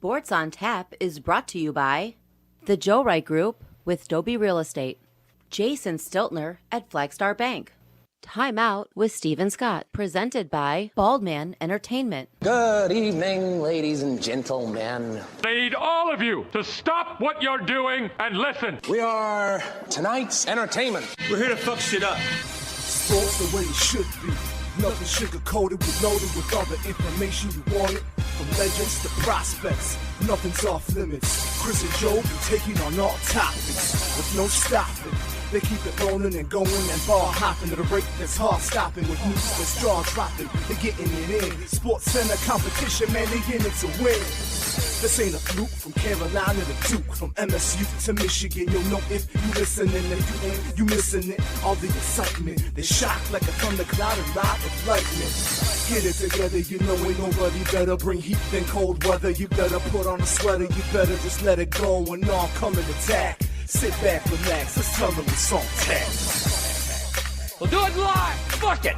Sports on Tap is brought to you by the Joe Wright Group with Dobie Real Estate, Jason Stiltner at Flagstar Bank, Time Out with Steven Scott, presented by Baldman Entertainment. Good evening, ladies and gentlemen. I need all of you to stop what you're doing and listen. We are tonight's entertainment. We're here to fuck shit up. Sports the way it should be. Nothing sugar-coated, with loaded with all the information you wanted. From legends to prospects, nothing's off limits. Chris and Joe be taking on all topics with no stopping. They keep it rolling and going and ball hopping at a rate that's hard stopping. With news that's jaw dropping, they're getting it in. Sports Center competition, man, they in it to win. This ain't a fluke, from Carolina to Duke, from MSU to Michigan. You'll know if you listening, if you ain't, you missing it. All the excitement, they shock like a thundercloud and ride with lightning. Get it together, you know ain't nobody better. Bring heat than cold weather. You better put on a sweater, you better just let it go and all come and attack. Sit back, relax, let's tell them it's on tap. We'll do it live. Fuck it.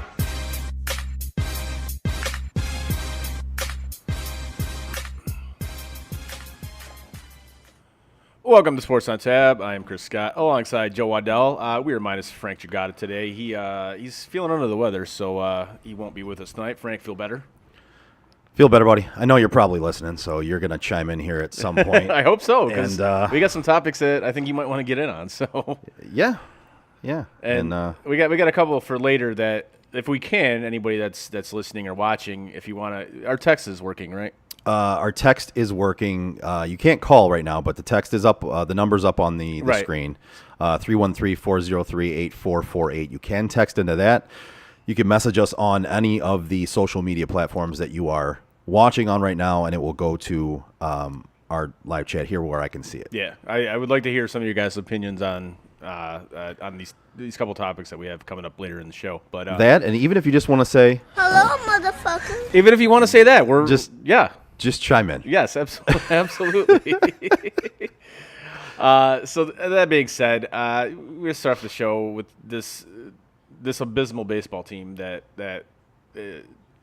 Welcome to Sports on Tab. I am Chris Scott, alongside Joe Waddell. We are minus Frank Gigotta today. He's feeling under the weather, so he won't be with us tonight. Frank, feel better? Feel better, buddy. I know you're probably listening, so you're going to chime in here at some point. I hope so, because And, we got some topics that I think you might want to get in on. So Yeah. and we got a couple for later that, if we can, anybody that's listening or watching, if you want to, our text is working, right? Our text is working. You can't call right now, but the text is up. The number's up on the Right. screen. 313-403-8448. You can text into that. You can message us on any of the social media platforms that you are watching on right now, and it will go to our live chat here where I can see it. Yeah, I would like to hear some of your guys' opinions on these couple topics that we have coming up later in the show. But That, and even if you just want to say, Hello, motherfucker. even if you want to say that, we're Just- just chime in. yes, absolutely. So that being said, we're gonna start off the show with this abysmal baseball team that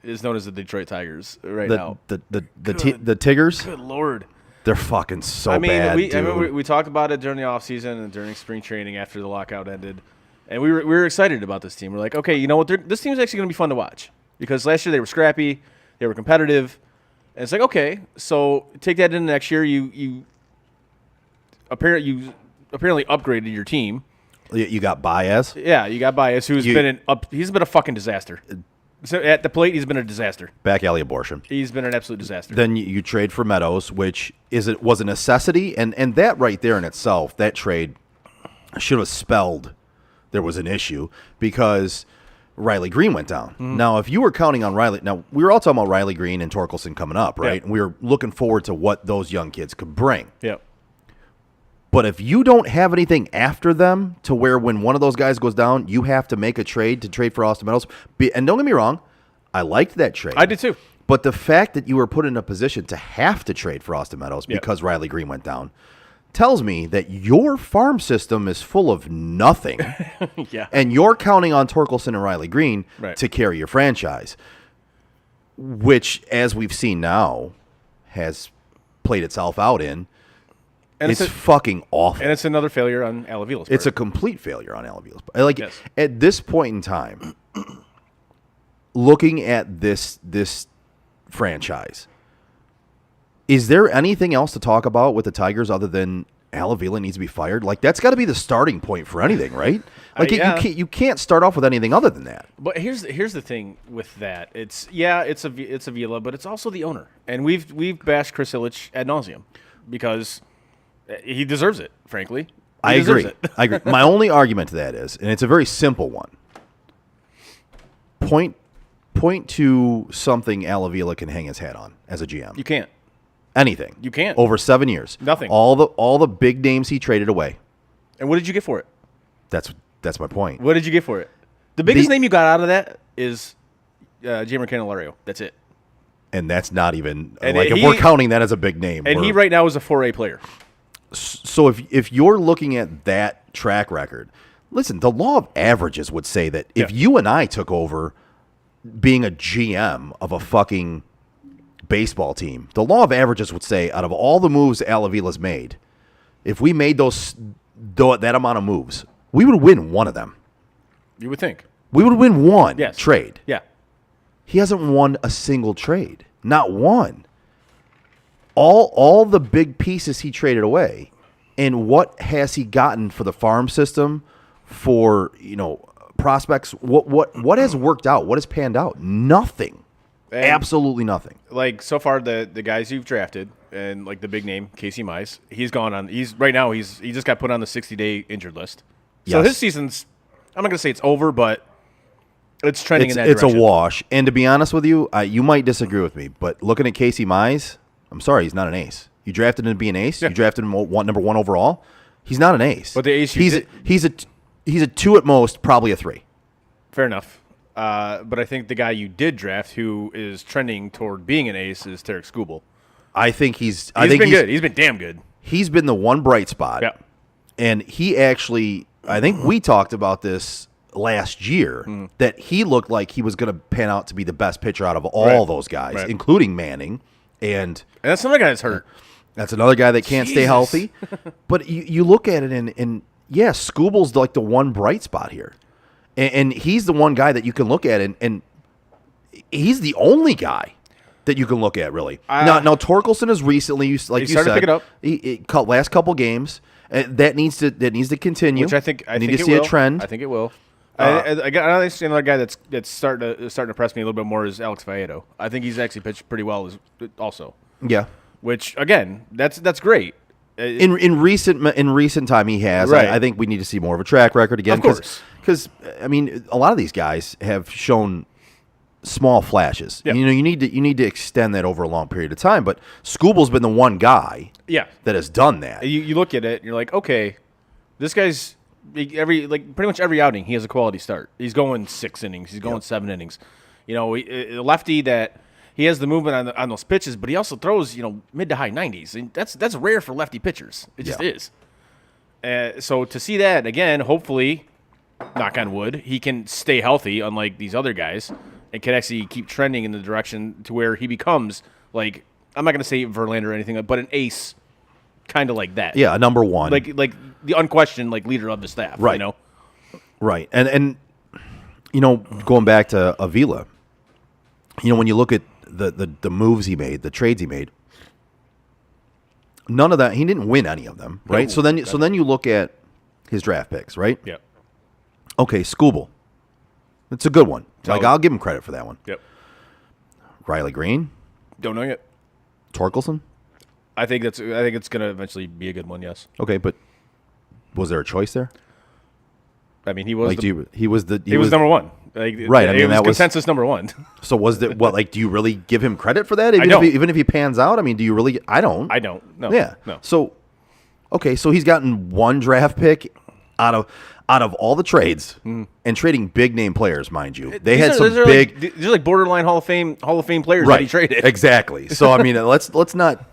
is known as the Detroit Tigers right now. The Tigers, Good Lord. they're fucking so I mean, bad, dude. we talked about it during the offseason and during spring training after the lockout ended, and we were excited about this team. We're like, okay, you know what? This team's actually going to be fun to watch because last year they were scrappy, they were competitive, and it's like, okay, so take that into next year. You apparently upgraded your team. You got Baez. Yeah, you got Baez, who's he's been a fucking disaster. So at the plate, he's been a disaster. Back alley abortion. He's been an absolute disaster. Then you trade for Meadows, which was a necessity, and that right there in itself, that trade should have spelled there was an issue because Riley Green went down. Now, if you were counting on Riley, now we were all talking about Riley Green and Torkelson coming up, right? Yeah. And we were looking forward to what those young kids could bring. Yep. But if you don't have anything after them to where when one of those guys goes down, you have to make a trade to trade for Austin Meadows. And don't get me wrong, I liked that trade. I did too. But the fact that you were put in a position to have to trade for Austin Meadows Yep. because Riley Green went down tells me that your farm system is full of nothing. Yeah. And you're counting on Torkelson and Riley Green Right. to carry your franchise, which, as we've seen now, has played itself out in. And It's fucking awful. And it's another failure on Al Avila's part. It's a complete failure on Al Avila's part. Like, Yes. at this point in time, looking at this franchise, is there anything else to talk about with the Tigers other than Al Avila needs to be fired? Like, that's got to be the starting point for anything, right? Like, yeah. you can't start off with anything other than that. But here's the thing with that. It's Avila, but it's also the owner. And we've bashed Chris Ilitch ad nauseum because he deserves it, frankly. I agree. I agree. My only argument to that is, and it's a very simple one, point to something Al Avila can hang his hat on as a GM. You can't. Anything. You can't. Over 7 years. Nothing. All the big names he traded away. And what did you get for it? That's my point. What did you get for it? The biggest name you got out of that is Jeimer Candelario. That's it. And that's not even And if we're counting that as a big name. And he right now is a 4A player. So if you're looking at that track record, listen, the law of averages would say that if Yeah. you and I took over being a GM of a fucking baseball team, the law of averages would say out of all the moves Al Avila's made, if we made that amount of moves, we would win one of them. You would think. We would win one Yes. trade. Yeah. He hasn't won a single trade. Not one. All the big pieces he traded away. And what has he gotten for the farm system, for, prospects? What has worked out? What has panned out? Nothing. And Absolutely nothing. like so far the guys you've drafted and like the big name Casey Mize, he's gone on. He just got put on the 60-day injured list. So Yes. his season's, I'm not gonna say it's over, but it's trending in that It's a direction. wash. And to be honest with you, you might disagree with me, but looking at Casey Mize, I'm sorry, he's not an ace. You drafted him to be an ace. Yeah. You drafted him number 1 overall. He's not an ace. But the ace you he's a 2 at most, probably a 3. Fair enough. But I think the guy you did draft, who is trending toward being an ace, is Tarek Skubal. I think he's Good. He's been damn good. He's been the one bright spot. Yeah. And he actually, I think we talked about this last year, that he looked like he was going to pan out to be the best pitcher out of all Right. those guys, Right. including Manning. And And that's another guy that's hurt. that's another guy that can't stay Jesus. healthy. But you look at it, and yeah, Skubal's like the one bright spot here. And he's the one guy that you can look at, and he's the only guy that you can look at, really. Now Torkelson has recently, like you started said, picking up. He last couple games. That needs to continue. Which I think need it to see will. a trend. I think it will. I got another guy that's starting to impress me a little bit more is Alex Vallejo. I think he's actually pitched pretty well also. Yeah. Which again, that's great. In recent time, he has. Right. I think we need to see more of a track record again. Of course. Because I mean, a lot of these guys have shown small flashes. Yeah. You need to extend that over a long period of time. But Skubal's been the one guy Yeah. that has done that. You look at it and you're like, okay, this guy's pretty much every outing he has a quality start. He's going 6 innings. He's going 7 innings. A lefty that he has the movement on those pitches, but he also throws mid to high 90s, and that's rare for lefty pitchers. It just is. So to see that again, hopefully, knock on wood, he can stay healthy, unlike these other guys, and can actually keep trending in the direction to where he becomes like, I'm not going to say Verlander or anything, but an ace, kind of like that. Yeah, a number one. Like the unquestioned leader of the staff. Right. Right. And going back to Avila, when you look at the moves he made, the trades he made, none of that, he didn't win any of them, right? No. So then you look at his draft picks, right? Yeah. Okay, Skubal. It's a good one. Solid. I'll give him credit for that one. Yep. Riley Green, Don't know yet. Torkelson. I think it's going to eventually be a good one. Yes. Okay, but was there a choice there? I mean, he was He was number one. Right, I mean, it was that was- consensus number one. So was there do you really give him credit for that? don't. Even if he pans out, I mean, do you really? I don't. I don't. No. Yeah. No. So, okay, so he's gotten one draft pick out of all the trades and trading big name players, mind you. They had some big, These are like borderline Hall of Fame players right? that he traded. Exactly. So I mean, let's not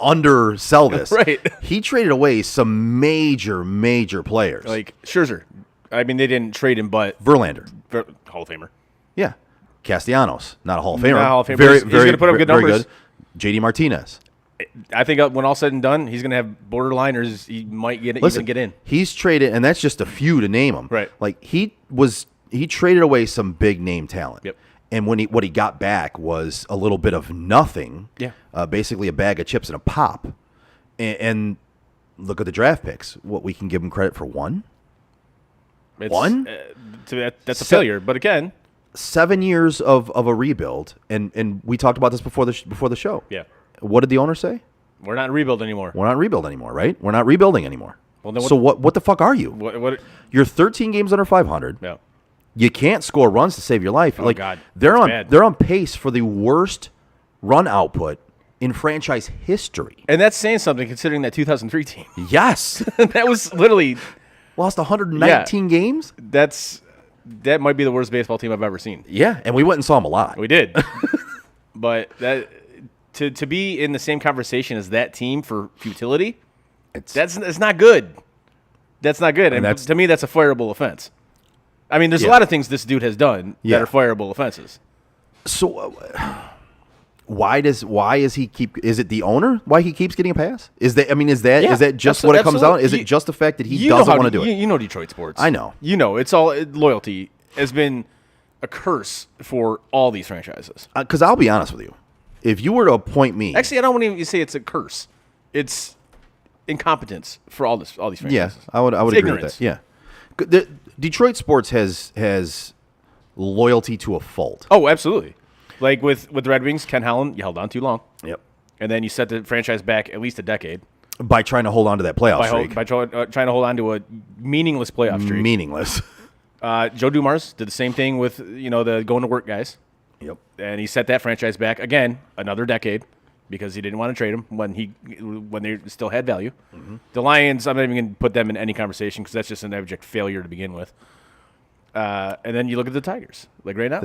undersell this. Right. He traded away some major players, Like Scherzer. I mean, they didn't trade him, but Verlander. Hall of Famer. Yeah. Castellanos, not a Hall of Famer. Not a Hall of Famer, Very, but he's gonna put up good very numbers. JD Martinez. I think when all said and done, he's going to have borderliners. He might even get in. He's traded, and that's just a few to name them. Right. Like he traded away some big name talent. Yep. And what he got back was a little bit of nothing. Yeah. Basically a bag of chips and a pop. And look at the draft picks. What, we can give him credit for one? One? That's a failure. But again, 7 years of a rebuild, and we talked about this before the show. yeah, What did the owner say? we're not in rebuild anymore. We're not rebuild anymore, right? We're not rebuilding anymore. Well, then so what the fuck are you? What? You're 13 games under 500. Yeah. You can't score runs to save your life. Oh, God. They're That's on bad. they're on pace for the worst run output in franchise history. And that's saying something considering that 2003 team. Yes. That was literally Lost 119 games? that might be the worst baseball team I've ever seen. Yeah, and we went and saw them a lot. We did. But that to be in the same conversation as that team for futility, that's not good. That's not good. And that's- to me, that's a fireable offense. I mean, there's a Yeah. lot of things this dude has done Yeah. that are fireable offenses. So why is he keep? Is it the owner? Why he keeps getting a pass? Is that Yeah, is that just what it comes absolutely. out? Is it just the fact that he You know doesn't how want to do it? You know Detroit sports. I know. You know, it's all loyalty has been a curse for all these franchises. Because I'll be honest with you, if you were to appoint me, Actually, I don't want to even say it's a curse. It's incompetence for all these franchises. yeah, I would agree ignorance. with that. Yeah, Detroit sports has loyalty to a fault. Oh, absolutely. Like with the Red Wings, Ken Holland, you held on too long. Yep. And then you set the franchise back at least a decade By trying to hold on to that playoff streak. by trying to hold on to a meaningless playoff streak. Meaningless. Joe Dumars did the same thing with the going to work guys. Yep. And he set that franchise back again another decade because he didn't want to trade him when they still had value. Mm-hmm. The Lions, I'm not even going to put them in any conversation because that's just an abject failure to begin with. And then you look at the Tigers, like right now.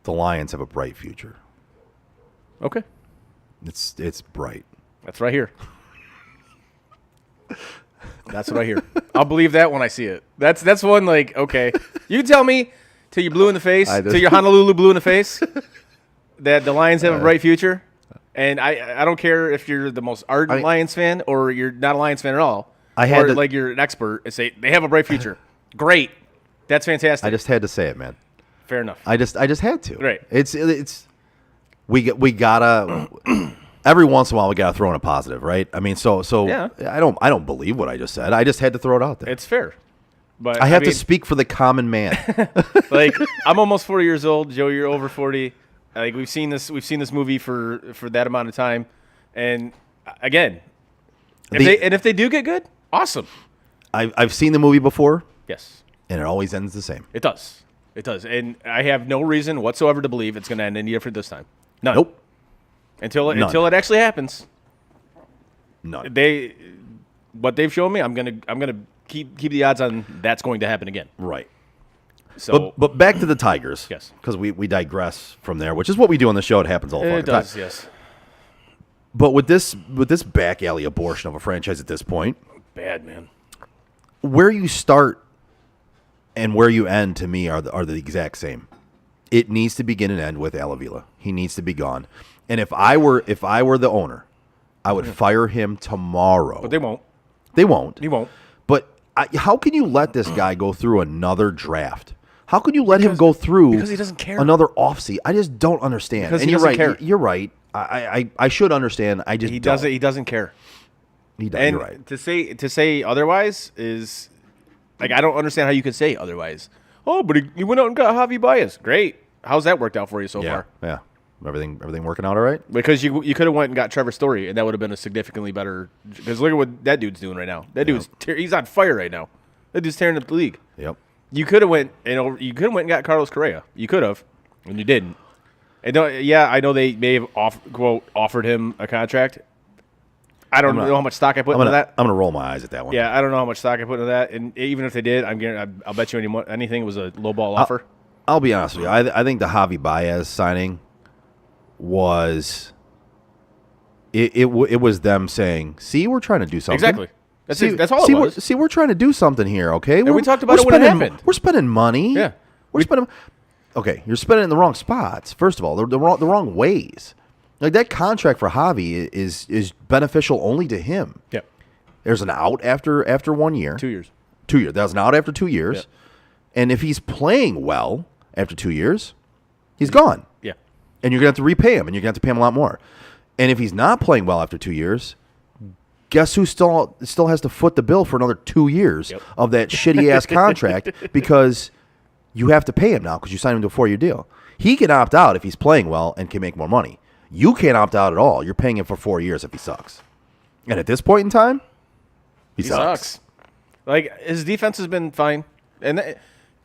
The Lions have a bright future. Okay, It's bright. that's right here. That's what I hear. I'll believe that when I see it. That's one like okay. You tell me till you're blue in the face, till you're Honolulu blue in the face, that the Lions have a bright future. And I don't care if you're the most ardent Lions fan or you're not a Lions fan at all. Like you're an expert and say they have a bright future. Great, that's fantastic. I just had to say it, man. Fair enough. I just had to. Right. We gotta every once in a while we gotta throw in a positive, right? I mean, so Yeah. I don't believe what I just said. I just had to throw it out there. It's fair. But I have to mean, speak for the common man. like I'm almost 40 years old. Joe, you're over 40. Like we've seen this movie for that amount of time, and again, if they do get good, awesome. I've seen the movie before, Yes, and it always ends the same. it does. It does, and I have no reason whatsoever to believe it's going to end any different this time. None. Nope. Until None. it actually happens. None. What they've shown me, I'm gonna keep the odds on that's going to happen again. Right. So But back to the Tigers. Yes. Because we digress from there, which is what we do on the show. It happens all the it fucking time. does, yes. But with this back alley abortion of a franchise at this point, Bad man. where you start and where you end to me are the exact same. It needs to begin and end with Al Avila. He needs to be gone. And if I were the owner, I would fire him tomorrow. But they won't. They won't. He won't. But how can you let this guy go through another draft? How can you let him go through because he doesn't care. another offseason? I just don't understand. Because and he you're doesn't right. care. You're right. I should understand. I just He don't. doesn't. He doesn't care. He does. And You're right. to say otherwise is like I don't understand how you could say otherwise. Oh, but he went out and got Javi Baez. Great. How's that worked out for you so far? Yeah. Everything working out all right? Because you could have went and got Trevor Story, and that would have been a significantly better. Because look at what that dude's doing right now. That dude's he's on fire right now. That dude's tearing up the league. Yep. You could have went and got Carlos Correa. You could have, and you didn't. And I know they may have offered him a contract. I don't know how much stock I put into that. I'm gonna roll my eyes at that one. Yeah, I don't know how much stock I put into that. And even if they did, I'll bet you anything it was a low ball offer. I'll be honest with you. I think the Javi Baez signing was it was them saying, "See, we're trying to do something." Exactly. That's all it was. We're trying to do something here, okay? we talked about it when it happened. We're spending money. Yeah. We're spending. Okay, you're spending it in the wrong spots. First of all, the wrong ways. Like that contract for Javi is beneficial only to him. Yeah. There's an out after 1 year. 2 years. 2 years. That was an out after 2 years. Yeah. And if he's playing well after 2 years, he's gone. Yeah. And you're going to have to repay him, and you're going to have to pay him a lot more. And if he's not playing well after 2 years, guess who still has to foot the bill for another 2 years of that shitty-ass contract because you have to pay him now because you signed him to a 4-year deal. He can opt out if he's playing well and can make more money. You can't opt out at all. You're paying him for 4 years if he sucks. And at this point in time, he sucks. Like, his defense has been fine. And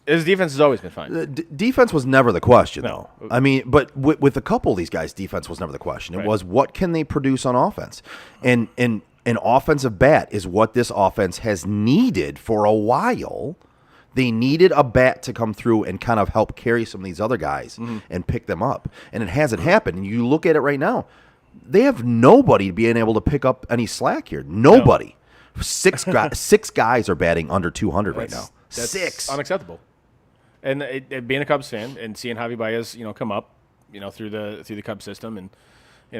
his defense has always been fine. Defense was never the question, No. though. I mean, but with a couple of these guys, defense was never the question. It Right. was what can they produce on offense? And an offensive bat is what this offense has needed for a while. They needed a bat to come through and kind of help carry some of these other guys and pick them up. And it hasn't happened. And you look at it right now, they have nobody being able to pick up any slack here. Nobody. No. Six guys are batting under 200 right now. That's 6. unacceptable. And being a Cubs fan and seeing Javi Baez, come up, through the Cub system, and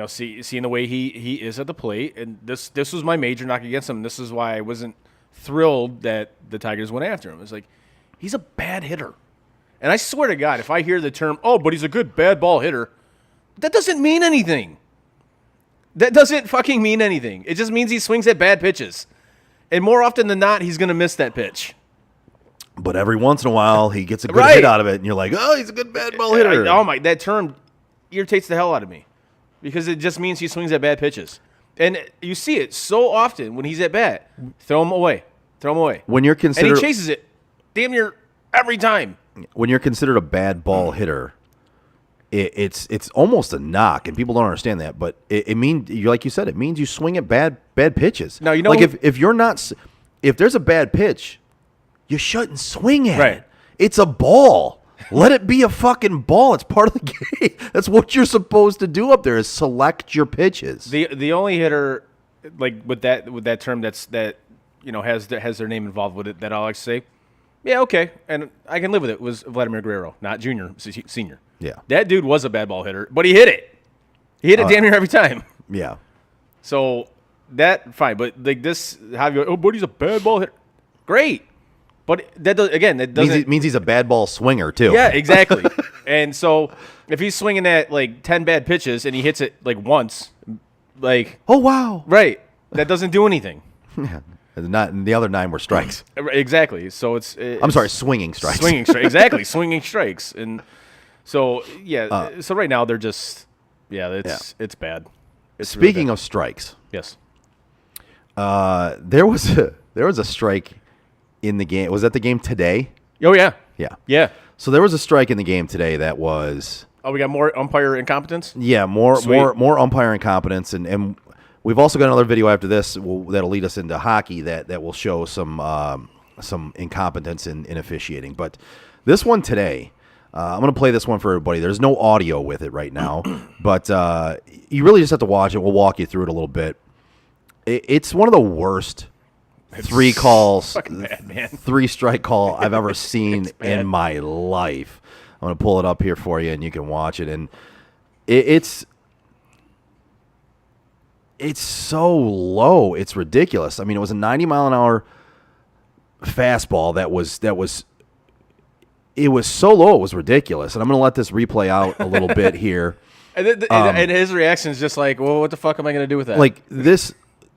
seeing the way he is at the plate, and this was my major knock against him. This is why I wasn't thrilled that the Tigers went after him. It's like he's a bad hitter, and I swear to God, if I hear the term, "Oh, but he's a good bad ball hitter," that doesn't mean anything. That doesn't fucking mean anything. It just means he swings at bad pitches, and more often than not, he's going to miss that pitch. But every once in a while, he gets a good Right. hit out of it, and you're like, "Oh, he's a good bad ball hitter." That term irritates the hell out of me because it just means he swings at bad pitches, and you see it so often when he's at bat. Throw him away. When you're And considered he chases it damn near every time. when you're considered a bad ball hitter, it's almost a knock, and people don't understand that. But it means, like you said, it means you swing at bad pitches. Now, like if there's a bad pitch, you shouldn't swing at Right. it. It's a ball. Let it be a fucking ball. It's part of the game. That's what you're supposed to do up there, is select your pitches. The only hitter like with that term that has their name involved with it that I like to say, yeah, okay, and I can live with it, was Vladimir Guerrero, not junior, senior. Yeah. That dude was a bad ball hitter, but he hit it. He hit it damn near every time. Yeah. So that fine, but like this, how you go? Oh, but he's a bad ball hitter. Great, but that doesn't Means he's a bad ball swinger too. Yeah, exactly. And so if he's swinging at like 10 bad pitches and he hits it like once, like Oh wow. right, that doesn't do anything. Not the other 9 were strikes. Exactly. So I'm sorry, swinging strikes. Swinging strikes. Exactly, swinging strikes. And so so right now they're just it's bad. It's really Speaking bad. of strikes, yes. there was a strike in the game. Was that the game today? Oh yeah. Yeah. Yeah. So there was a strike in the game today that was Oh, we got more umpire incompetence? more Sweet. more umpire incompetence, and we've also got another video after this that'll lead us into hockey that will show some incompetence in officiating. But this one today, I'm going to play this one for everybody. There's no audio with it right now, but you really just have to watch it. We'll walk you through it a little bit. It's one of the worst three calls, fucking bad, man. 3 strike call I've ever seen bad. in my life. I'm going to pull it up here for you, and you can watch it. And it's so low, it's ridiculous. I mean, it was a 90-mile-an-hour fastball that was it was so low, it was ridiculous. And I'm going to let this replay out a little bit here. And his reaction is just like, well, what the fuck am I going to do with that? Like this,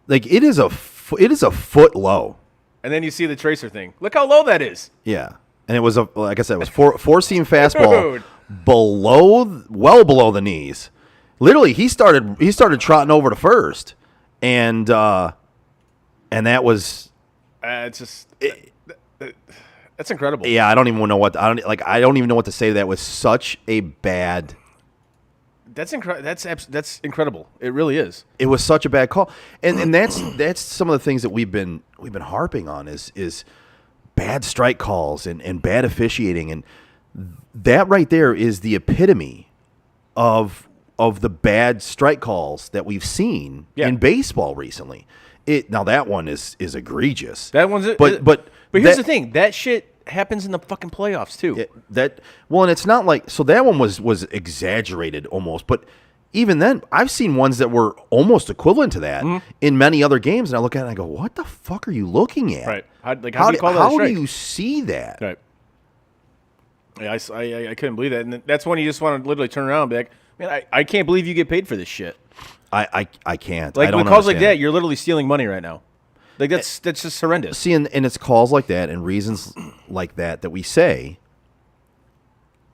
like it is a foot low. And then you see the tracer thing. Look how low that is. Yeah, and it was like I said, it was four seam fastball Dude. well below the knees. Literally, he started trotting over to first, and that was It's just that's incredible. yeah. I don't even know what I don't even know what to say to that. It was such a bad. That's incredible. It really is. It was such a bad call, and that's some of the things that we've been harping on is bad strike calls and bad officiating, and that right there is the epitome of the bad strike calls that we've seen in baseball recently. Now that one is egregious. That one's but here's the thing. That shit happens in the fucking playoffs too. And it's not like so that one was exaggerated almost, but even then I've seen ones that were almost equivalent to that in many other games, and I look at it and I go, what the fuck are you looking at? Right. How do you call that a how strike? do you see that? Right. Yeah, I couldn't believe that, and that's when you just want to literally turn around and be like, man, I can't believe you get paid for this shit. I can't. Like I don't with calls like understand that, it. you're literally stealing money right now. Like that's just horrendous. See, and it's calls like that and reasons like that we say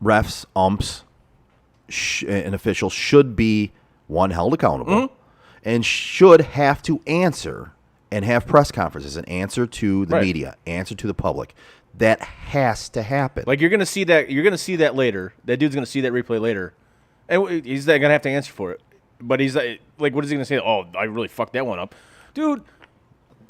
refs, umps, and officials should be held accountable and should have to answer and have press conferences and answer to the media, answer to the public. That has to happen. Like you're gonna see that later. That dude's gonna see that replay later, and he's gonna have to answer for it. But he's like, what is he gonna say? Oh, I really fucked that one up, dude.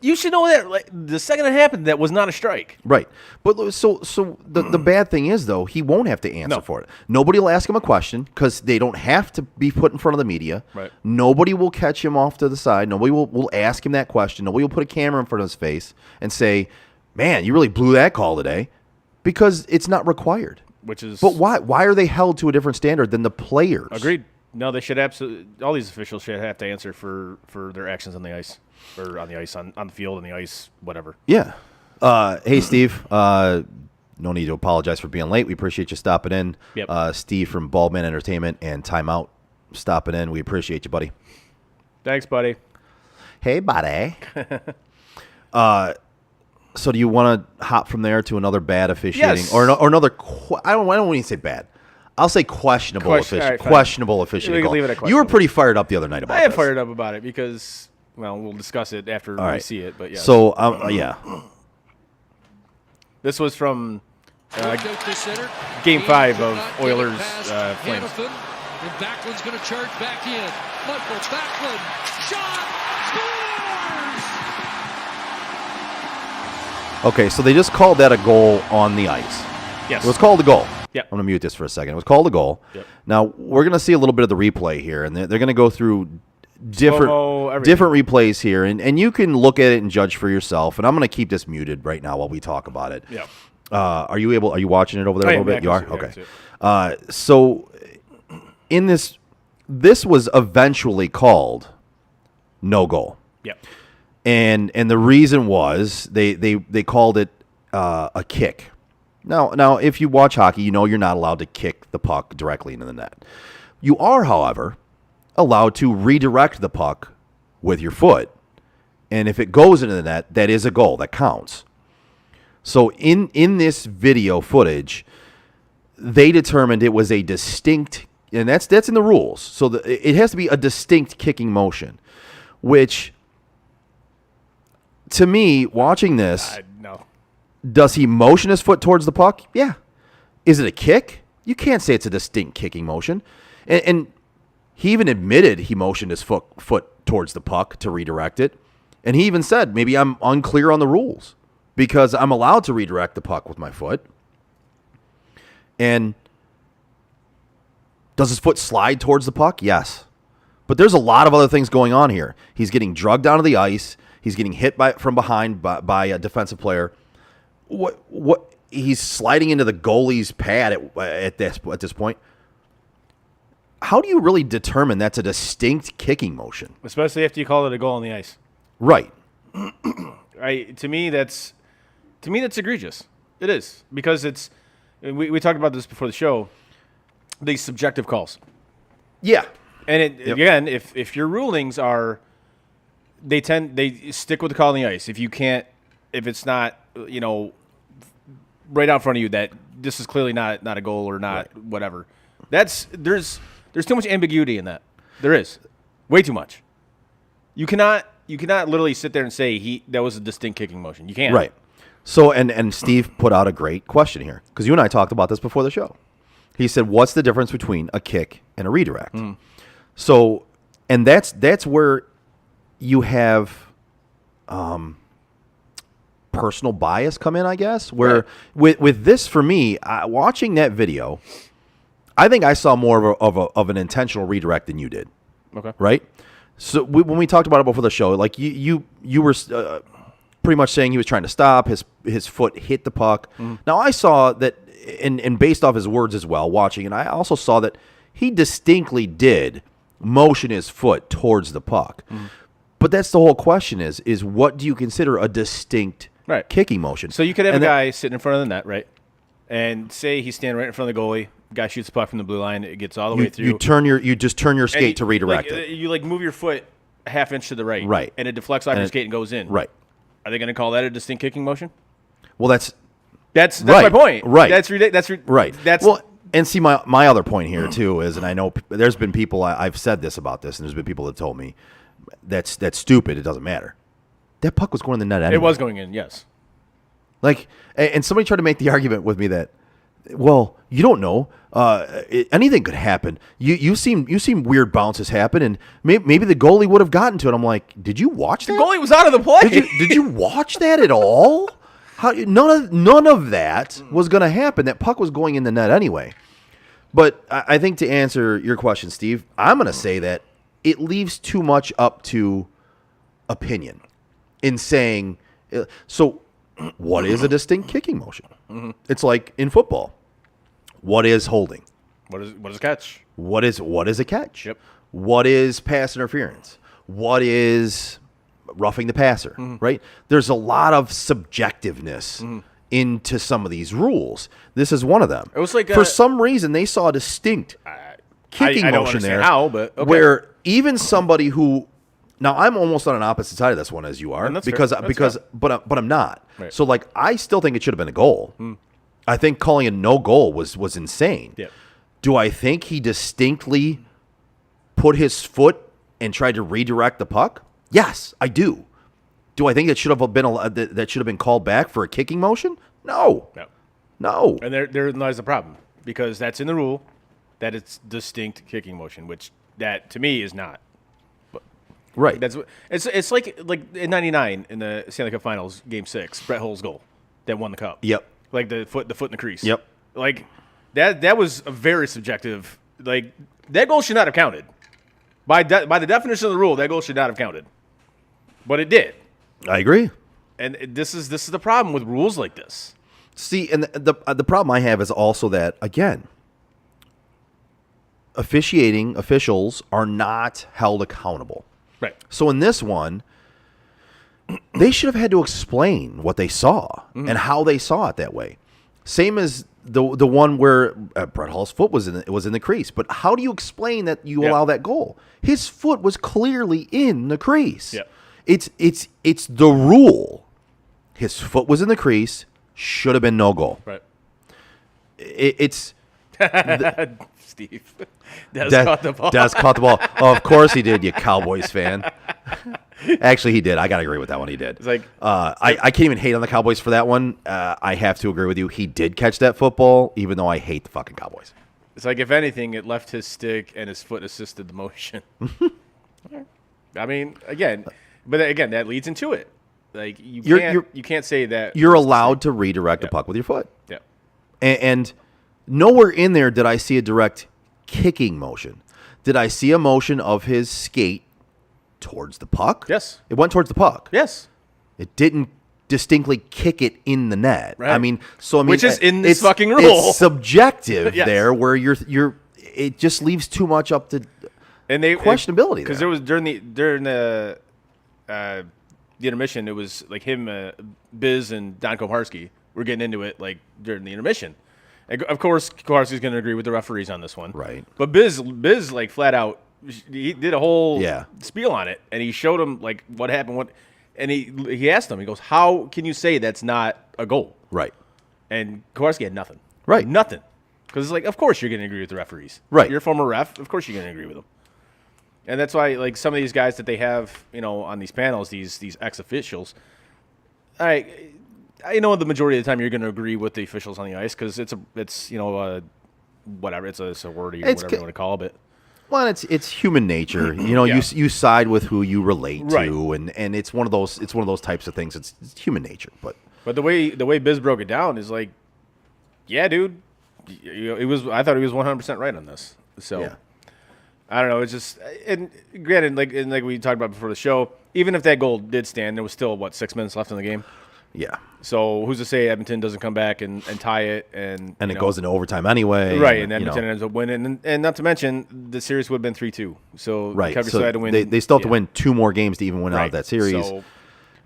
You should know that. Like the second it happened, that was not a strike. Right. But so the bad thing is, though, he won't have to answer for it. Nobody will ask him a question because they don't have to be put in front of the media. Right. Nobody will catch him off to the side. Nobody will ask him that question. Nobody will put a camera in front of his face and say, man, you really blew that call today, because it's not required. which is. But why? Why are they held to a different standard than the players? Agreed. No, they should absolutely. All these officials should have to answer for their actions on the ice, or on the ice, on the field, on the ice, whatever. Yeah. Hey, Steve. No need to apologize for being late. We appreciate you stopping in. Yep. Steve from Baldman Entertainment and Timeout stopping in. We appreciate you, buddy. Thanks, buddy. Hey, buddy. So do you want to hop from there to another bad officiating, Yes. or another? I don't want to say bad. I'll say questionable All right, fine. questionable officiating. We can call. leave it at You were questionable. pretty fired up the other night about I am this. fired up about it because, well, we'll discuss it after All we right. see it. But yeah. So yeah. This was from Out to center. Game 5 of Not get it Oilers, past Flames. Hamilton. And Backlund's going to charge back in. Michael Backlund. Shot. Scores! Okay, so they just called that a goal on the ice. Yes. It was called a goal. Yep. I'm going to mute this for a second. It was called a goal. Yep. Now, we're going to see a little bit of the replay here, and they're going to go through Slow-mo, everything. different replays here, and you can look at it and judge for yourself. And I'm going to keep this muted right now while we talk about it. Yeah. Are you watching it over there I a am, little bit? You yeah, I are? can see Okay. it, I can see So in this was eventually called no goal. Yep. And the reason was they called it a kick. Now, if you watch hockey, you know you're not allowed to kick the puck directly into the net. You are, however, allowed to redirect the puck with your foot. And if it goes into the net, that is a goal. That counts. So in this video footage, they determined it was a distinct, and that's in the rules. So it has to be a distinct kicking motion, which, to me, watching this, No. does he motion his foot towards the puck? Yeah. Is it a kick? You can't say it's a distinct kicking motion. And he even admitted he motioned his foot towards the puck to redirect it. And he even said, maybe I'm unclear on the rules because I'm allowed to redirect the puck with my foot. And does his foot slide towards the puck? Yes. But there's a lot of other things going on here. He's getting drugged onto the ice. He's getting hit from behind by a defensive player. What he's sliding into the goalie's pad at this point. How do you really determine that's a distinct kicking motion? Especially after you call it a goal on the ice. Right. To me, that's egregious. It is because it's. We talked about this before the show. These subjective calls. Yeah. And again, if your rulings are, they stick with the call on the ice. If it's not, right out in front of you that this is clearly not a goal or not whatever. There's too much ambiguity in that. There is way too much. You cannot literally sit there and say that was a distinct kicking motion. You can't. Right. So and Steve put out a great question here because you and I talked about this before the show. He said, "What's the difference between a kick and a redirect?" So, and that's where you have personal bias come in, I guess. Where with this, for me, watching that video, I think I saw more of an intentional redirect than you did. Okay. Right. So when we talked about it before the show, like you were pretty much saying he was trying to stop. His foot hit the puck. Now I saw that, and based off his words as well, watching, and I also saw that he distinctly did motion his foot towards the puck. But that's the whole question: is what do you consider a distinct kicking motion? So you could have a guy sitting in front of the net, right, and say he's standing right in front of the goalie. Guy shoots the puck from the blue line. It gets all the way through. You just turn your skate to redirect it. You move your foot a half inch to the right. Right. And it deflects off your skate and goes in. Right. Are they going to call that a distinct kicking motion? Well, that's my point. Right. That's right. That's well, and see my other point here too is, and I know there's been people I've said this about this, and there's been people that told me that's stupid. It doesn't matter. That puck was going in the net anyway. It was going in. Yes. Like, and somebody tried to make the argument with me that, well, you don't know. Anything could happen. You've seen weird bounces happen, and maybe the goalie would have gotten to it. I'm like, did you watch that? The goalie was out of the play. Did you watch that at all? None of that was going to happen. That puck was going in the net anyway. But I think to answer your question, Steve, I'm going to say that it leaves too much up to opinion in saying. So, what is a distinct kicking motion? It's like in football. What is holding? What is a catch? What is a catch? Yep. What is pass interference? What is roughing the passer? Right? There's a lot of subjectiveness into some of these rules. This is one of them. It was like for some reason they saw a distinct kicking I don't motion understand there. how, but okay. Where even somebody who now I'm almost on an opposite side of this one as you are And that's because fair. That's fair. but I'm not. Right. So like I still think it should have been a goal. I think calling a no goal was insane. Yep. Do I think he distinctly put his foot and tried to redirect the puck? Yes, I do. Do I think it should have been called back for a kicking motion? No. No. And there lies the problem, because that's in the rule that it's distinct kicking motion, which that to me is not. Right. That's what it's like in '99 in the Stanley Cup Finals, Game 6, Brett Hull's goal that won the cup. Yep. Like the foot in the crease. Yep. Like that was a very subjective. Like that goal should not have counted. By the definition of the rule, that goal should not have counted, but it did. I agree. And this is the problem with rules like this. See, and the problem I have is also that, again, officiating officials are not held accountable. Right. So in this one, they should have had to explain what they saw and how they saw it that way. Same as the one where Brett Hull's foot was in the crease. But how do you explain that you allow that goal? His foot was clearly in the crease. Yep. It's the rule. His foot was in the crease. Should have been no goal. Right. It's Steve. Des caught the ball. Des caught the ball. Oh, of course he did, you Cowboys fan. Actually, he did. I got to agree with that one. He did. It's like I can't even hate on the Cowboys for that one. I have to agree with you. He did catch that football, even though I hate the fucking Cowboys. It's like, if anything, it left his stick and his foot assisted the motion. I mean, again, that leads into it. Like you can't say that You're allowed to redirect the puck with your foot. Yeah. And nowhere in there did I see a direct kicking motion. Did I see a motion of his skate towards the puck? Yes. It went towards the puck. Yes. It didn't distinctly kick it in the net. Right. I mean, which is in this it's fucking rule. It's subjective Yes. there, where it just leaves too much up to questionability. Because there was during the intermission, it was like him, Biz, and Don Koharski were getting into it like during the intermission. And of course, Koharski's going to agree with the referees on this one, Right. But Biz like flat out, he did a whole Yeah. spiel on it, and he showed him like what happened. And he asked him, he goes, "How can you say that's not a goal?" Right. And Koharski had nothing. Right. Nothing. Because it's like, of course you're going to agree with the referees. Right. You're a former ref. Of course you're going to agree with them. And that's why, like, some of these guys that they have, on these panels, these ex-officials, I know the majority of the time you're going to agree with the officials on the ice because it's whatever. It's a wordy or whatever you want to call it. Well, it's human nature. Yeah. You side with who you relate Right. to, and it's one of those types of things. It's human nature, but But the way Biz broke it down is like, yeah, dude, I thought he was 100% right on this. So. Yeah. I don't know. It's just, and granted, like we talked about before the show, even if that goal did stand, there was still 6 minutes left in the game. yeah, So who's to say Edmonton doesn't come back and tie it and it goes into overtime anyway, right? And Edmonton ends up winning, and not to mention the series would have been 3-2. So right. Calgary So still had to win. they still have to win 2 more games to even win out Right. of that series. So,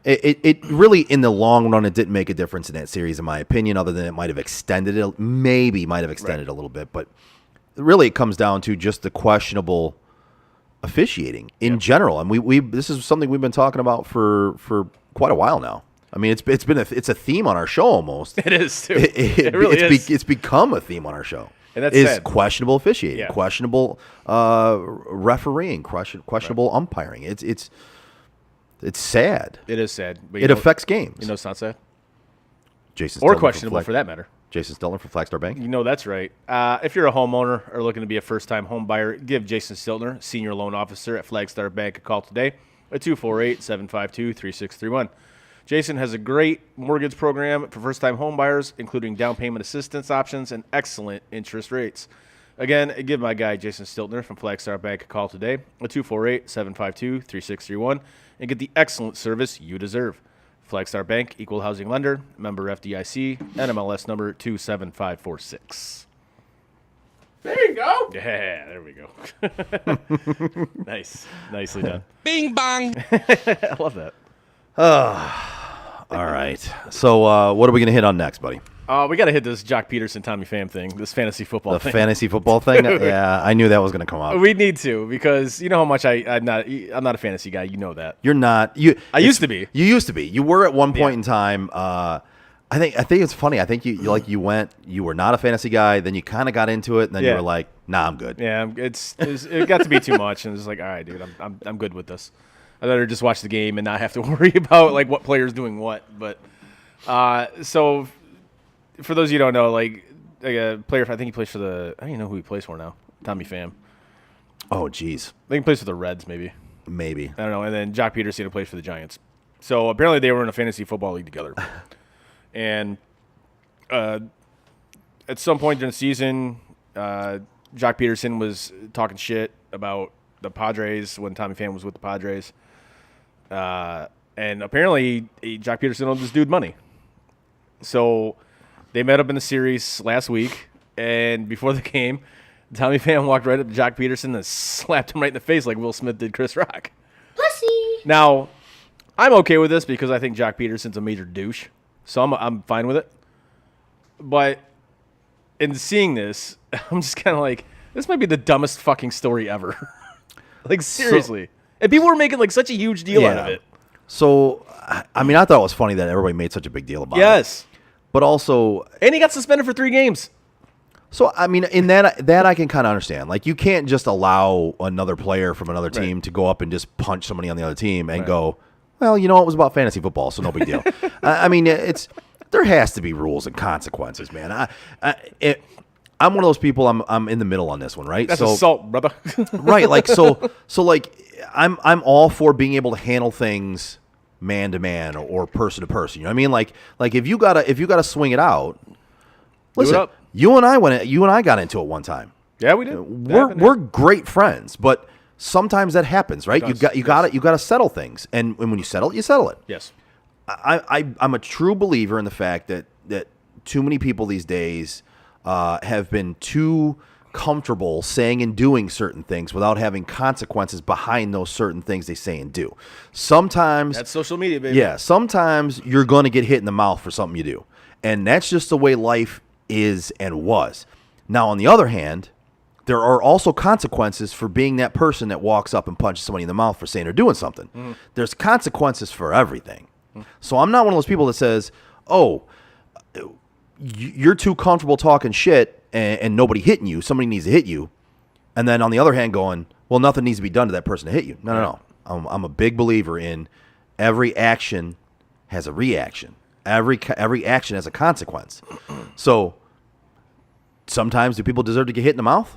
It really, in the long run, it didn't make a difference in that series, in my opinion, other than it might have extended it, a little bit. But really, it comes down to just the questionable officiating in general. And this is something we've been talking about for quite a while now. I mean, it's a theme on our show almost. it is too. It really is. It's become a theme on our show. And that's is sad. questionable officiating, Yeah. questionable refereeing, questionable umpiring. It's sad. It is sad. But It affects games. It's not sad Jason or Stelner questionable for that matter. Jason Stelner from Flagstar Bank. That's right. If you're a homeowner or looking to be a first-time home buyer, give Jason Stiltner, Senior Loan Officer at Flagstar Bank, a call today at 248-752-3631. Jason has a great mortgage program for first-time home buyers, including down payment assistance options and excellent interest rates. Again, give my guy Jason Stiltner from Flagstar Bank a call today at 248-752-3631 and get the excellent service you deserve. Flagstar Bank, equal housing lender, member FDIC, NMLS number 27546. There you go. Yeah, there we go. Nice. Nicely done. Bing bong. I love that. All right. So what are we going to hit on next, buddy? We got to hit this Jock Peterson, Tommy Pham thing, this fantasy football The thing. fantasy football thing? Yeah, I knew that was going to come up. We need to, because you know how much I'm not a fantasy guy. You know that. You're not. I used to be. You used to be. You were at one point in time. I think it's funny. I think you were not a fantasy guy, then you kind of got into it, and then you were like, nah, I'm good. Yeah, it got to be too much, and it's like, all right, dude, I'm good with this. I'd rather just watch the game and not have to worry about like what player's doing what. But so for those of you who don't know, like a player, I think he plays for I don't even know who he plays for now. Tommy Pham. Oh, geez. I think he plays for the Reds, maybe. Maybe. I don't know. And then Jock Peterson plays for the Giants. So apparently they were in a fantasy football league together. And at some point during the season, Jock Peterson was talking shit about the Padres when Tommy Pham was with the Padres. And apparently Jock Peterson owed this dude money. So they met up in the series last week, and before the game, Tommy Pham walked right up to Jock Peterson and slapped him right in the face like Will Smith did Chris Rock. Pussy. Now, I'm okay with this because I think Jock Peterson's a major douche, so I'm fine with it. But in seeing this, I'm just kind of like, this might be the dumbest fucking story ever. Like, seriously. And people were making like such a huge deal out of it. So, I mean, I thought it was funny that everybody made such a big deal about it. Yes. But also, And he got suspended for 3 games. so I mean, in that I can kind of understand. Like, you can't just allow another player from another team to go up and just punch somebody on the other team and go, well, you know, it was about fantasy football, so no big deal. I mean, there has to be rules and consequences, man. I'm one of those people. I'm in the middle on this one, right? That's assault, brother. Right, like so like I'm all for being able to handle things man to man or person to person. You know what I mean? Like if you gotta swing it out. Listen, up. you and I got into it one time. Yeah, we did. We're great friends, but sometimes that happens, right? You gotta settle things, and when you settle it, you settle it. Yes. I'm a true believer in the fact that too many people these days have been too comfortable saying and doing certain things without having consequences behind those certain things they say and do. Sometimes That's social media, baby. yeah, sometimes you're going to get hit in the mouth for something you do. And that's just the way life is and was. Now, on the other hand, there are also consequences for being that person that walks up and punches somebody in the mouth for saying or doing something. Mm-hmm. There's consequences for everything. So I'm not one of those people that says, oh, you're too comfortable talking shit and nobody hitting you. Somebody needs to hit you. And then on the other hand going, well, nothing needs to be done to that person to hit you. No. I'm a big believer in every action has a reaction. Every action has a consequence. So sometimes do people deserve to get hit in the mouth?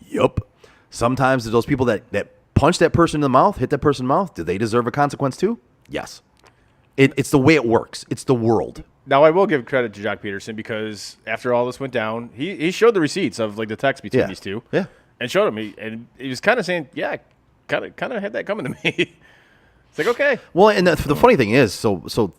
Yup. Sometimes do those people that punch that person in the mouth, hit that person in the mouth, do they deserve a consequence too? Yes. It's the way it works. It's the world. Now, I will give credit to Jock Peterson because after all this went down, he showed the receipts of like the text between these two. Yeah. And showed him. And he was kind of saying, yeah, kind of had that coming to me. It's like, okay. Well, and the funny thing is, so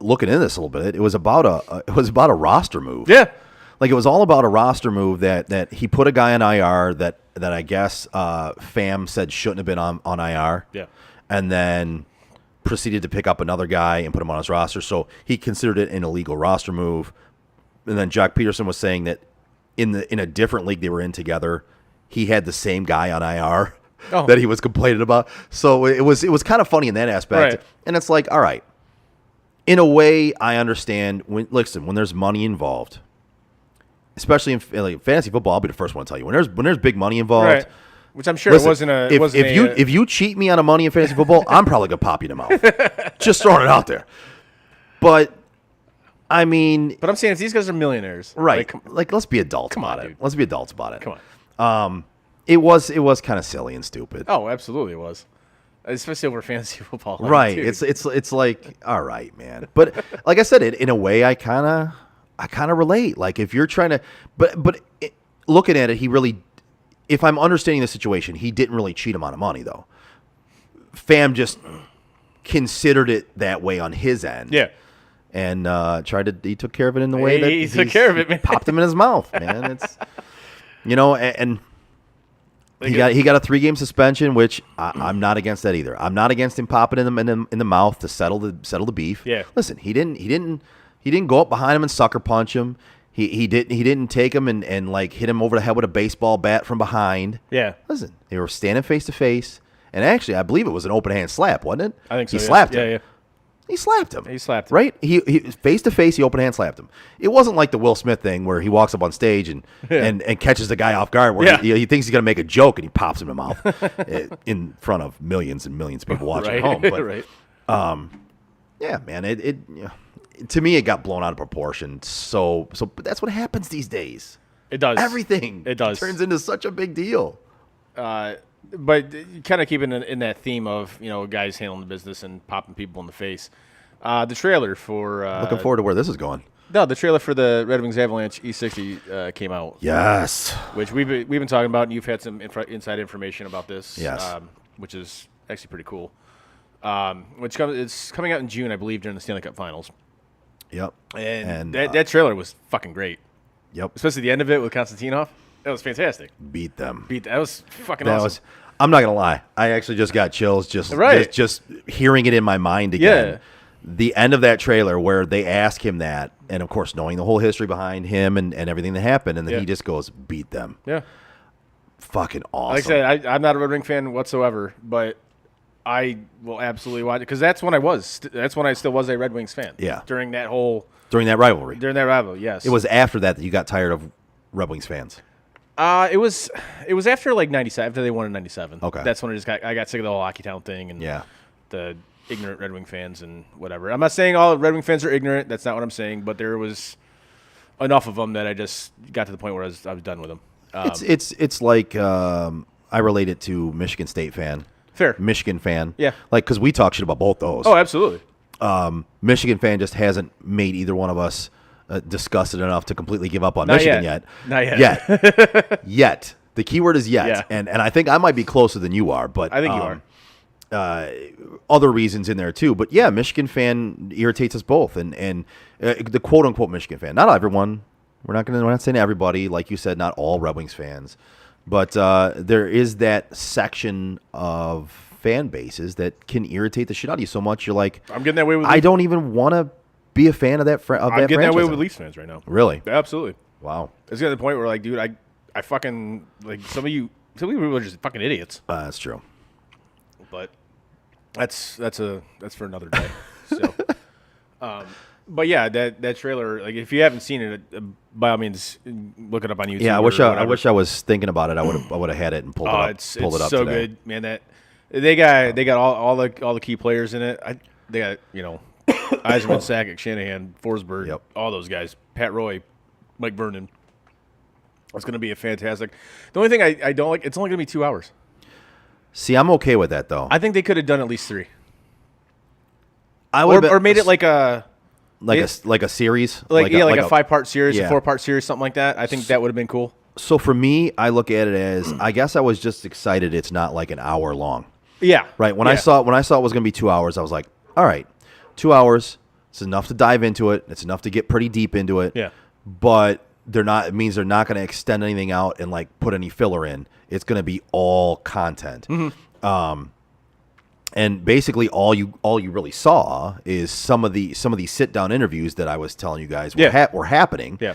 looking into this a little bit, it was about a roster move. Yeah. Like, it was all about a roster move that he put a guy on IR that I guess Pham said shouldn't have been on IR. Yeah. And then proceeded to pick up another guy and put him on his roster. So he considered it an illegal roster move. And then Jock Peterson was saying that in a different league they were in together, he had the same guy on IR that he was complaining about. So it was kind of funny in that aspect. Right. And it's like, all right, in a way, I understand when there's money involved, especially in like fantasy football, I'll be the first one to tell you when there's big money involved. Right. Which I'm sure it wasn't a. If you cheat me on a money in fantasy football, I'm probably gonna pop you in the mouth. Just throwing it out there. But I mean, But I'm saying if these guys are millionaires, right? Like let's be adults on, about it. dude. Let's be adults about it. Come on. It was kind of silly and stupid. Oh, absolutely it was. Especially over fantasy football. Right. Dude. It's like, all right, man. But like I said, in a way, I kind of relate. Like if you're trying to, but looking at it, he really, if I'm understanding the situation, he didn't really cheat him out of money though. Pham just considered it that way on his end. Yeah. And he took care of it in the way that he took care of it, man. Popped him in his mouth, man. You know, and he got a 3-game suspension, which I'm not against that either. I'm not against him popping in the mouth to settle the beef. Yeah. Listen, he didn't go up behind him and sucker punch him. He didn't take him and like hit him over the head with a baseball bat from behind. Yeah. Listen, they were standing face to face, and actually, I believe it was an open hand slap, wasn't it? I think so. He slapped him. Yeah. He slapped him. He slapped him. Right? He face to face, he open hand slapped him. It wasn't like the Will Smith thing where he walks up on stage and catches the guy off guard where he thinks he's going to make a joke and he pops him in the mouth in front of millions and millions of people watching at home. But, right. yeah, man, to me, it got blown out of proportion. So but that's what happens these days. It does. Everything. It does. Turns into such a big deal. But kind of keeping in that theme of, guys handling the business and popping people in the face. The trailer for Looking forward to where this is going. No, the trailer for the Red Wings Avalanche E60 came out. Yes. Which we've been talking about, and you've had some inside information about this. Yes. Which is actually pretty cool. It's coming out in June, I believe, during the Stanley Cup Finals. Yep. And that trailer was fucking great. Yep. Especially the end of it with Konstantinov. That was fantastic. Beat them. That was fucking awesome. I'm not gonna lie. I actually just got chills just hearing it in my mind again. Yeah. The end of that trailer where they ask him that, and of course knowing the whole history behind him and everything that happened, and then he just goes, "Beat them." Yeah. Fucking awesome. Like I said, I'm not a Red Wing fan whatsoever, but I will absolutely watch it because that's when I was. That's when I still was a Red Wings fan. Yeah. During that rivalry. Yes. It was after that you got tired of Red Wings fans. It was after like 97, after they won in 97. Okay. That's when I got sick of the whole Hockey Town thing and the ignorant Red Wing fans and whatever. I'm not saying all Red Wing fans are ignorant. That's not what I'm saying, but there was enough of them that I just got to the point where I was done with them. It's like I relate it to Michigan State fan. Fair. Michigan fan. Yeah. Like, because we talk shit about both those. Oh, absolutely. Michigan fan just hasn't made either one of us disgusted enough to completely give up on Michigan yet. Not yet. Yet. The key word is yet. Yeah. And I think I might be closer than you are, but I think you are. Other reasons in there too. But yeah, Michigan fan irritates us both. And the quote unquote Michigan fan. Not everyone. We're not saying everybody, like you said, not all Red Wings fans. But there is that section of fan bases that can irritate the shit out of you so much you're like, I'm getting that way with I don't even want to be a fan of that I'm getting that way with Leafs fans right now. Really? Absolutely. Wow. It's getting to the point where, like, dude, I fucking, like, some of you people are just fucking idiots. That's true. But that's for another day. So, but yeah, that trailer, like, if you haven't seen it, by all means, look it up on YouTube. Yeah, I wish I was thinking about it. I would have had it and pulled it up. It's today. so good, man. That they got all the key players in it. They got Yzerman, Sakic, Shanahan, Forsberg, all those guys. Pat Roy, Mike Vernon. It's going to be a fantastic. The only thing I don't like, it's only going to be 2 hours. See, I'm okay with that though. I think they could have done at least 3. Or made it like a series, like a 5-part series, yeah. a 4-part series, something like that. I think that would have been cool. So for me, I look at it as I guess I was just excited. It's not like an hour long. Yeah. Right. When I saw it was going to be 2 hours, I was like, all right, 2 hours. It's enough to dive into it. It's enough to get pretty deep into it. Yeah. But it means they're not going to extend anything out and like put any filler in. It's going to be all content. Mm-hmm. And basically all you really saw is some of these sit down interviews that I was telling you guys were happening. Yeah.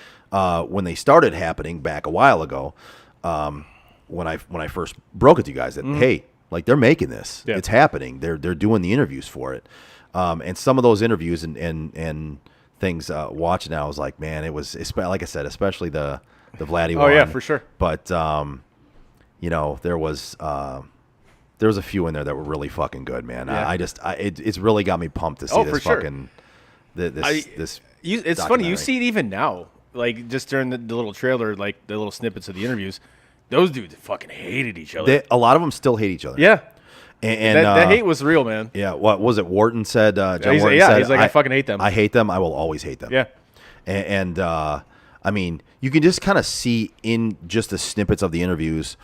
When they started happening back a while ago, when I first broke it to you guys that hey, like they're making this, it's happening. They're doing the interviews for it, and some of those interviews and things watching, I was like, man, it was like I said, especially the Vladdy one. Oh yeah, for sure. But there was a few in there that were really fucking good, man. Yeah. It's really got me pumped to see this sure. fucking this. It's funny, you see it even now, like just during the little trailer, like the little snippets of the interviews. Those dudes fucking hated each other. A lot of them still hate each other. Yeah. And that hate was real, man. Yeah, what was it? Wharton said. John Wharton said, said, he's like, I fucking hate them. I hate them. I will always hate them. Yeah. And I mean, you can just kind of see in just the snippets of the interviews,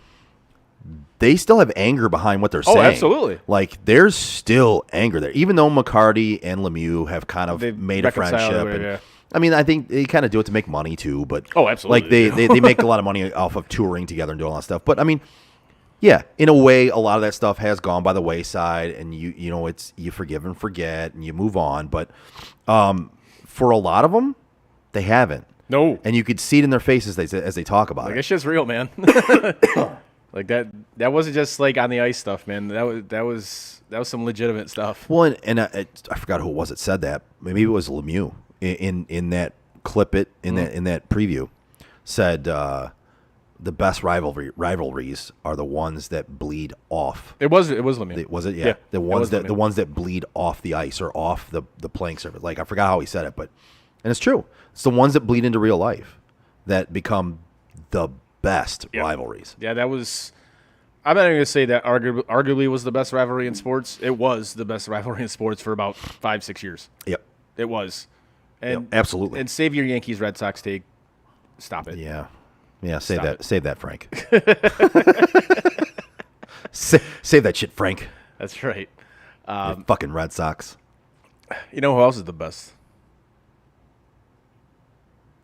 they still have anger behind what they're saying. Oh, absolutely. Like, there's still anger there. Even though McCarty and Lemieux have kind of They've made a friendship I mean, I think they kind of do it to make money too, but Oh, absolutely. Like they make a lot of money off of touring together and doing all that stuff. But I mean, yeah, in a way, a lot of that stuff has gone by the wayside, and you know it's you forgive and forget and you move on. But for a lot of them, they haven't. No. And you could see it in their faces as they talk about Like, it. that shit's real, man. Like, that wasn't just, like, on the ice stuff, man. That was some legitimate stuff. Well, and I forgot who it was that said that. Maybe it was Lemieux in that clip in that preview said the best rivalries are the ones that bleed off. It was Lemieux. Was it? Yeah. Yeah, the it ones was that bleed off the ice or off the playing surface. Like I forgot how he said it, and it's true. It's the ones that bleed into real life that become the best rivalries. Yeah, that was. I'm not even going to say that arguably was the best rivalry in sports. It was the best rivalry in sports for about 5-6 years. Yep. It was. And Yep, absolutely. And save your Yankees Red Sox take. Stop it. Yeah. Yeah, save Stop that. it. Save that, Frank. Save that shit, Frank. That's right. You fucking Red Sox. You know who else is the best?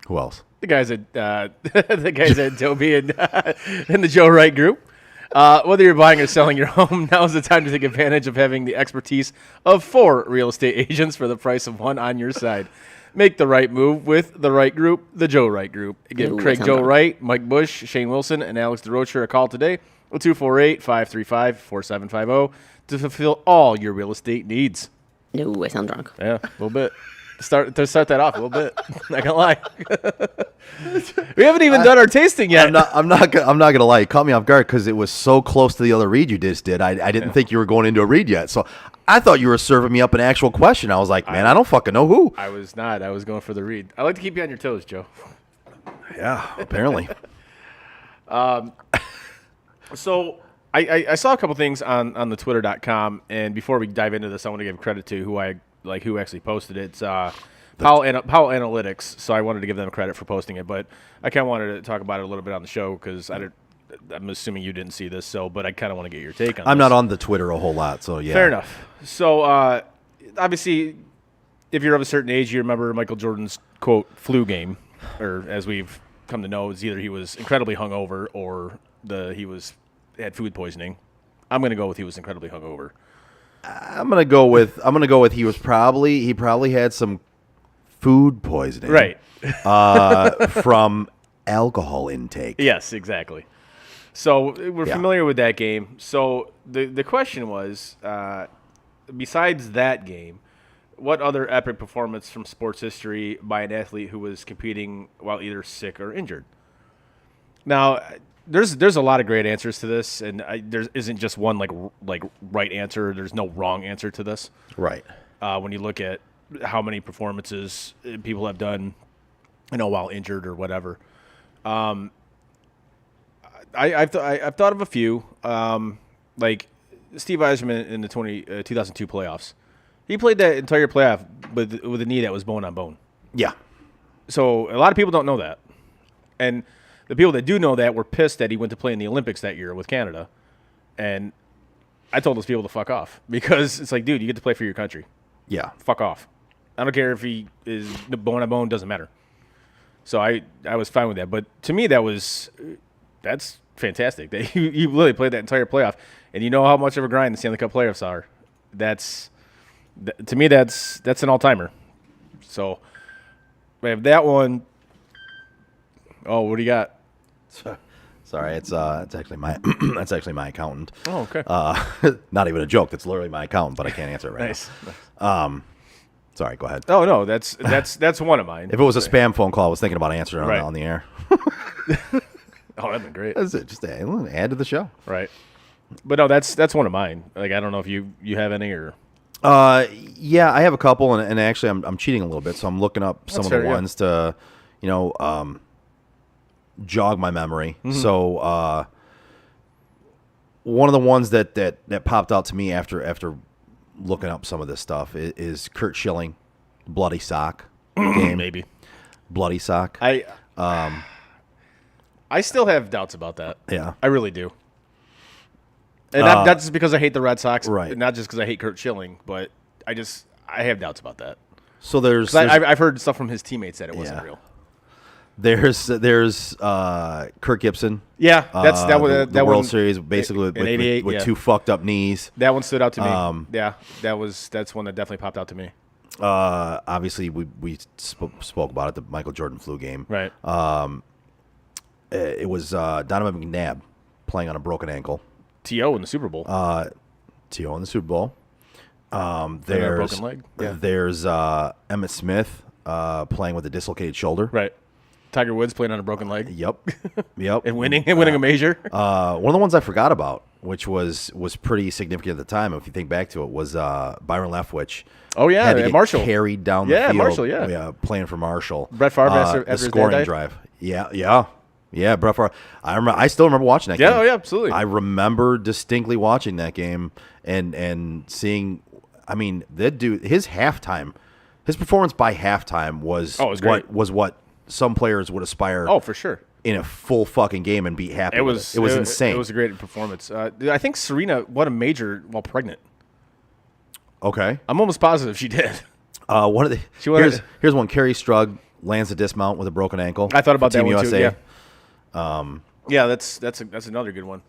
Who else? The guys at Adobe and the Joe Wright Group. Whether you're buying or selling your home, now is the time to take advantage of having the expertise of 4 real estate agents for the price of 1 on your side. Make the right move with the right group, the Joe Wright Group. Give Craig Joe Wright, Mike Bush, Shane Wilson, and Alex DeRocher a call today at 248-535-4750 to fulfill all your real estate needs. No, I sound drunk. Yeah, a little bit. Start that off a little bit. Not gonna lie. We haven't even done our tasting yet. I'm not gonna lie. You caught me off guard because it was so close to the other read you just did. I didn't think you were going into a read yet, so I thought you were serving me up an actual question. I was like, man, I don't fucking know who. I was not. I was going for the read. I like to keep you on your toes, Joe. Yeah, apparently. So I saw a couple things on the Twitter.com, and before we dive into this, I want to give credit to who actually posted it. It's Powell Analytics, so I wanted to give them credit for posting it, but I kind of wanted to talk about it a little bit on the show because I'm assuming you didn't see this, but I kind of want to get your take on it. I'm not on the Twitter a whole lot, so yeah. Fair enough. So obviously, if you're of a certain age, you remember Michael Jordan's, quote, flu game, or as we've come to know, it's either he was incredibly hungover or he had food poisoning. I'm going to go with he was incredibly hungover. I'm gonna go with he probably had some food poisoning, Right. from alcohol intake. Yes, exactly. So we're familiar with that game. So the question was, besides that game, what other epic performance from sports history by an athlete who was competing while either sick or injured? Now, there's a lot of great answers to this, and there isn't just one like right answer. There's no wrong answer to this. Right. When you look at how many performances people have done, while injured or whatever. I've thought of a few, like Steve Yzerman in the 2002 playoffs. He played that entire playoff with a knee that was bone on bone. Yeah. So a lot of people don't know that, and the people that do know that were pissed that he went to play in the Olympics that year with Canada. And I told those people to fuck off because it's like, dude, you get to play for your country. Yeah. Fuck off. I don't care if he is bone on bone, doesn't matter. So I was fine with that. But to me, that's fantastic. That you literally played that entire playoff. And you know how much of a grind the Stanley Cup playoffs are. To me, that's an all-timer. So we have that one. Oh, what do you got? Sorry, it's actually my my accountant. Oh, okay. Not even a joke. That's literally my accountant, but I can't answer it right Nice. now. Sorry, go ahead. Oh no, that's one of mine. If it was a spam phone call, I was thinking about answering Right. on the air. Oh, that'd been great. That's it. Just add to the show. Right. But no, that's one of mine. Like, I don't know if you have any or. Yeah, I have a couple, and actually, I'm cheating a little bit, so I'm looking up some That's of the fair, yeah. ones to, jog my memory. Mm-hmm. So, one of the ones that popped out to me after looking up some of this stuff is Curt Schilling, bloody sock game. Maybe. Bloody sock. I still have doubts about that. Yeah. I really do. And not just because I hate the Red Sox, Right. Not just because I hate Curt Schilling, but I have doubts about that. So there's 'Cause I've heard stuff from his teammates that it wasn't Yeah. real. there's Kirk Gibson. Yeah, that's that was the that World one, Series basically in '88 with two fucked up knees. That one stood out to me. Yeah, that's one that definitely popped out to me. Obviously, we spoke about it, the Michael Jordan flu game. Right. It was Donovan McNabb playing on a broken ankle. T.O. in the Super Bowl. T.O. in the Super Bowl. a There's broken leg. Yeah. There's Emmitt Smith playing with a dislocated shoulder. Right. Tiger Woods playing on a broken leg. Yep. And winning a major. One of the ones I forgot about, which was pretty significant at the time, if you think back to it, was Byron Leftwich. Oh, yeah, had to and get Marshall. carried down the Yeah, field. Marshall, yeah. Playing for Marshall. Brett Favre after the his dad scoring died? drive. Yeah, Brett Favre. I still remember watching that game. Yeah, oh, yeah, absolutely. I remember distinctly watching that game and seeing. I mean, that dude, his performance by halftime was it was great. what some players would aspire. Oh, for sure. In a full fucking game and be happy. It with was it was insane. It was a great performance. I think Serena won a major while pregnant. Okay. I'm almost positive she did. One of the She wanted- here's one. Kerry Strug lands a dismount with a broken ankle. I thought about for that Team one USA. too. Yeah. Yeah, that's another good one.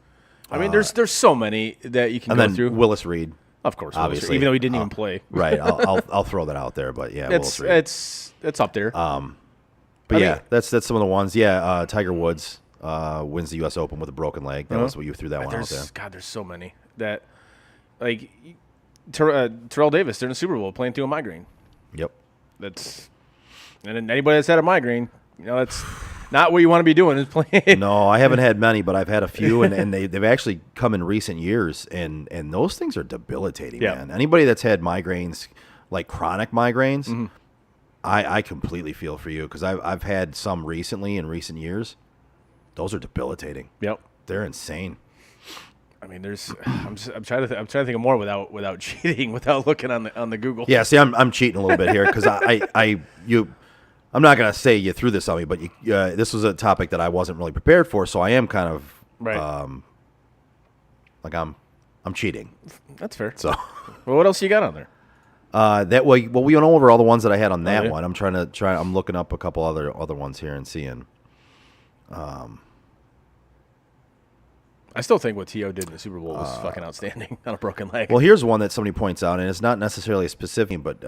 I mean, there's so many that you can And go then through. Willis Reed. Of course, obviously, even though he didn't even play. Right. I'll throw that out there, but yeah, Willis Reed. It's up there. But yeah, that's some of the ones. Yeah, Tiger Woods wins the U.S. Open with a broken leg. That was what you threw that one out there. God, there's so many that like Terrell Davis during the Super Bowl playing through a migraine. Yep. And then anybody that's had a migraine, that's not what you want to be doing is playing. No, I haven't had many, but I've had a few, and they've actually come in recent years, and those things are debilitating, Yeah. man. Anybody that's had migraines, like chronic migraines, Mm-hmm. I completely feel for you because I've had some recently in recent years. Those are debilitating. Yep. They're insane. I mean, I'm trying to think of more without cheating, without looking on the Google. Yeah, see, I'm cheating a little bit here because I'm not gonna say you threw this on me, but this was a topic that I wasn't really prepared for, so I am kind of Right. like I'm cheating. That's fair. So Well, what else you got on there? that way, well, we went over all the ones that I had on that yeah? one. I'm looking up a couple other ones here and seeing. I still think what T.O. did in the Super Bowl was fucking outstanding on a broken leg. Well, here's one that somebody points out, and it's not necessarily specific, but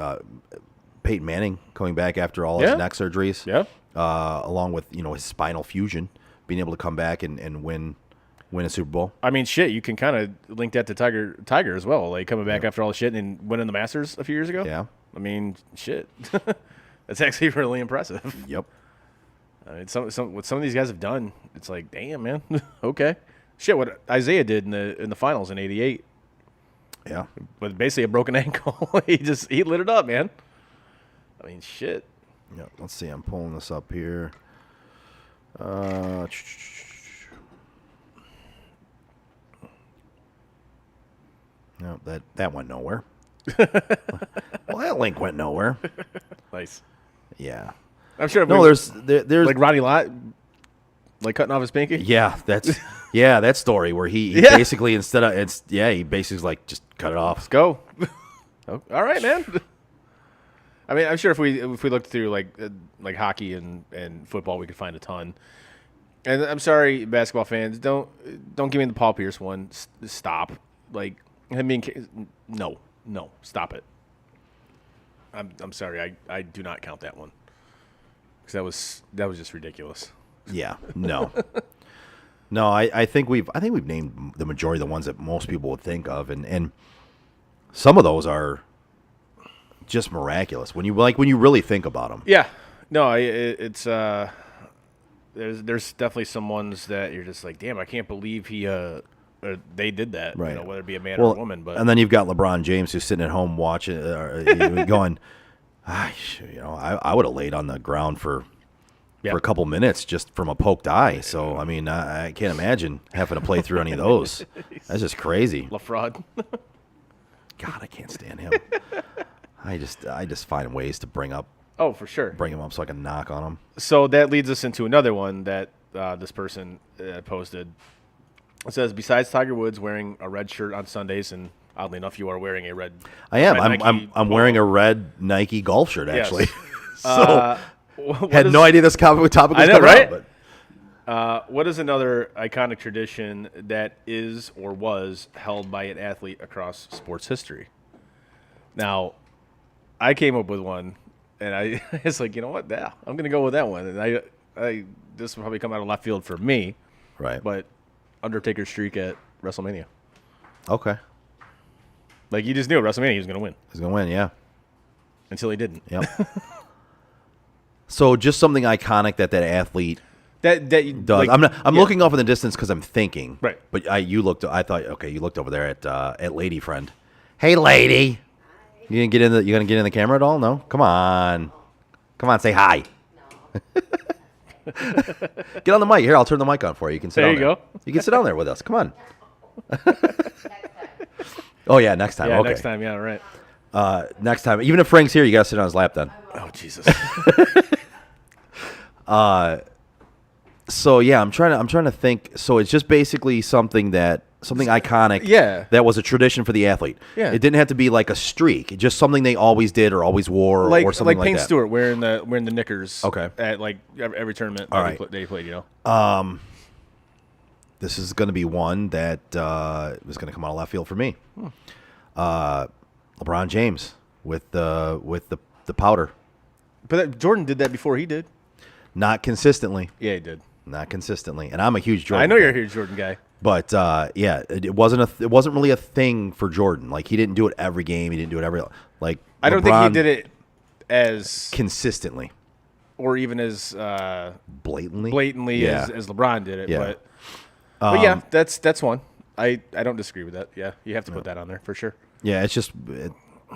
Peyton Manning coming back after all his Yeah. neck surgeries, Yeah. Along with his spinal fusion, being able to come back and win a Super Bowl. I mean, shit, you can kind of link that to Tiger as well, like coming back after all the shit and winning the Masters a few years ago. Yeah. I mean, shit. That's actually really impressive. Yep. I mean, what some of these guys have done, it's like, damn, man. Okay. Shit, what Isaiah did in the finals in '88 Yeah. with basically a broken ankle. he lit it up, man. I mean, shit. Yeah. Let's see. I'm pulling this up here. No, that went nowhere. Well, that link went nowhere. Nice. Yeah. I'm sure. No, there's like Ronnie Lott, like cutting off his pinky. yeah, that story where he Yeah. basically he basically like just cut it off. Go. Oh, all right, man. I mean, I'm sure if we looked through like hockey and football, we could find a ton. And I'm sorry, basketball fans, don't give me the Paul Pierce one. Stop. Like, I mean, no, stop it. I'm sorry, I do not count that one because that was just ridiculous. Yeah, no, no. I think we've named the majority of the ones that most people would think of, and some of those are just miraculous when you really think about them. Yeah, no, it's there's definitely some ones that you're just like, damn, I can't believe or they did that. Right. Whether it be a man or a woman, but and then you've got LeBron James who's sitting at home watching, going, I would have laid on the ground for a couple minutes just from a poked eye. So I mean, I can't imagine having to play through any of those. That's just crazy. LaFraud. God, I can't stand him. I just find ways to bring him up so I can knock on him. So that leads us into another one that this person posted. It says, besides Tiger Woods wearing a red shirt on Sundays and Oddly enough, you are wearing a red. I am. red Nike I'm wearing a red Nike golf shirt Yes. actually. So What had is- no idea this topic was I know, coming right? up, but What is another iconic tradition that is or was held by an athlete across sports history? Now, I came up with one, and I it's like, you know what? Yeah, I'm going to go with that one. And I this will probably come out of left field for me, right. but Undertaker's streak at WrestleMania. Okay. Like, you just knew at WrestleMania he was going to win He's going to win, yeah. until he didn't. Yep. So just something iconic that athlete That you, does. like, I'm yeah. looking off in the distance because I'm thinking. Right. But you looked over there at Lady Friend. Hey, lady. You gonna get in the camera at all? No. Come on, say hi. Get on the mic here. I'll turn the mic on for you. You can sit. There down you go. You can sit down there with us. Come on. Oh yeah, next time. Yeah, okay. next time. Yeah, right. Next time. Even if Frank's here, you gotta sit on his lap then. Oh, Jesus. So yeah, I'm trying to think. So it's just basically something iconic. Yeah. That was a tradition for the athlete. Yeah. It didn't have to be like a streak. It's just something they always did or always wore or something like Payne that. Stewart wearing the knickers. Okay. At like every tournament All that, right. that he played, you know. This is going to be one that was going to come out of left field for me. LeBron James with the powder. But Jordan did that before he did. Not consistently. Yeah, he did. Not consistently. And I'm a huge Jordan. I know you're a fan. huge Jordan guy. But yeah, it wasn't really a thing for Jordan. Like he didn't do it every game. He didn't do it every like. I don't think LeBron he did it as consistently, or even as blatantly. as LeBron did it. Yeah. But yeah, that's one. I don't disagree with that. Yeah, you have to put that on there for sure. Yeah, it's just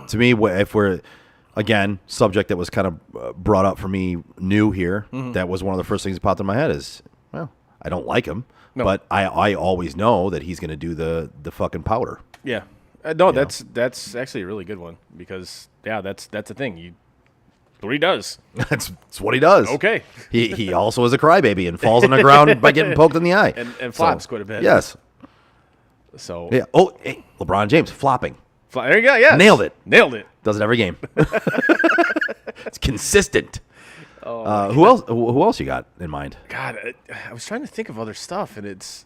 to me if we're again subject that was kind of brought up for me new here. Mm-hmm. That was one of the first things that popped in my head is well, I don't like him, No. but I always know that he's going to do the fucking powder. Yeah. No, that's actually a really good one because that's the thing. What he does. That's what he does. Okay. He also is a crybaby and falls on the ground by getting poked in the eye. And flops quite a bit. Yes. So Yeah. Oh, hey, LeBron James flopping. there you go. Yeah. Nailed it. Nailed it. Does it every game. It's consistent. Who else you got in mind? God, I was trying to think of other stuff, and it's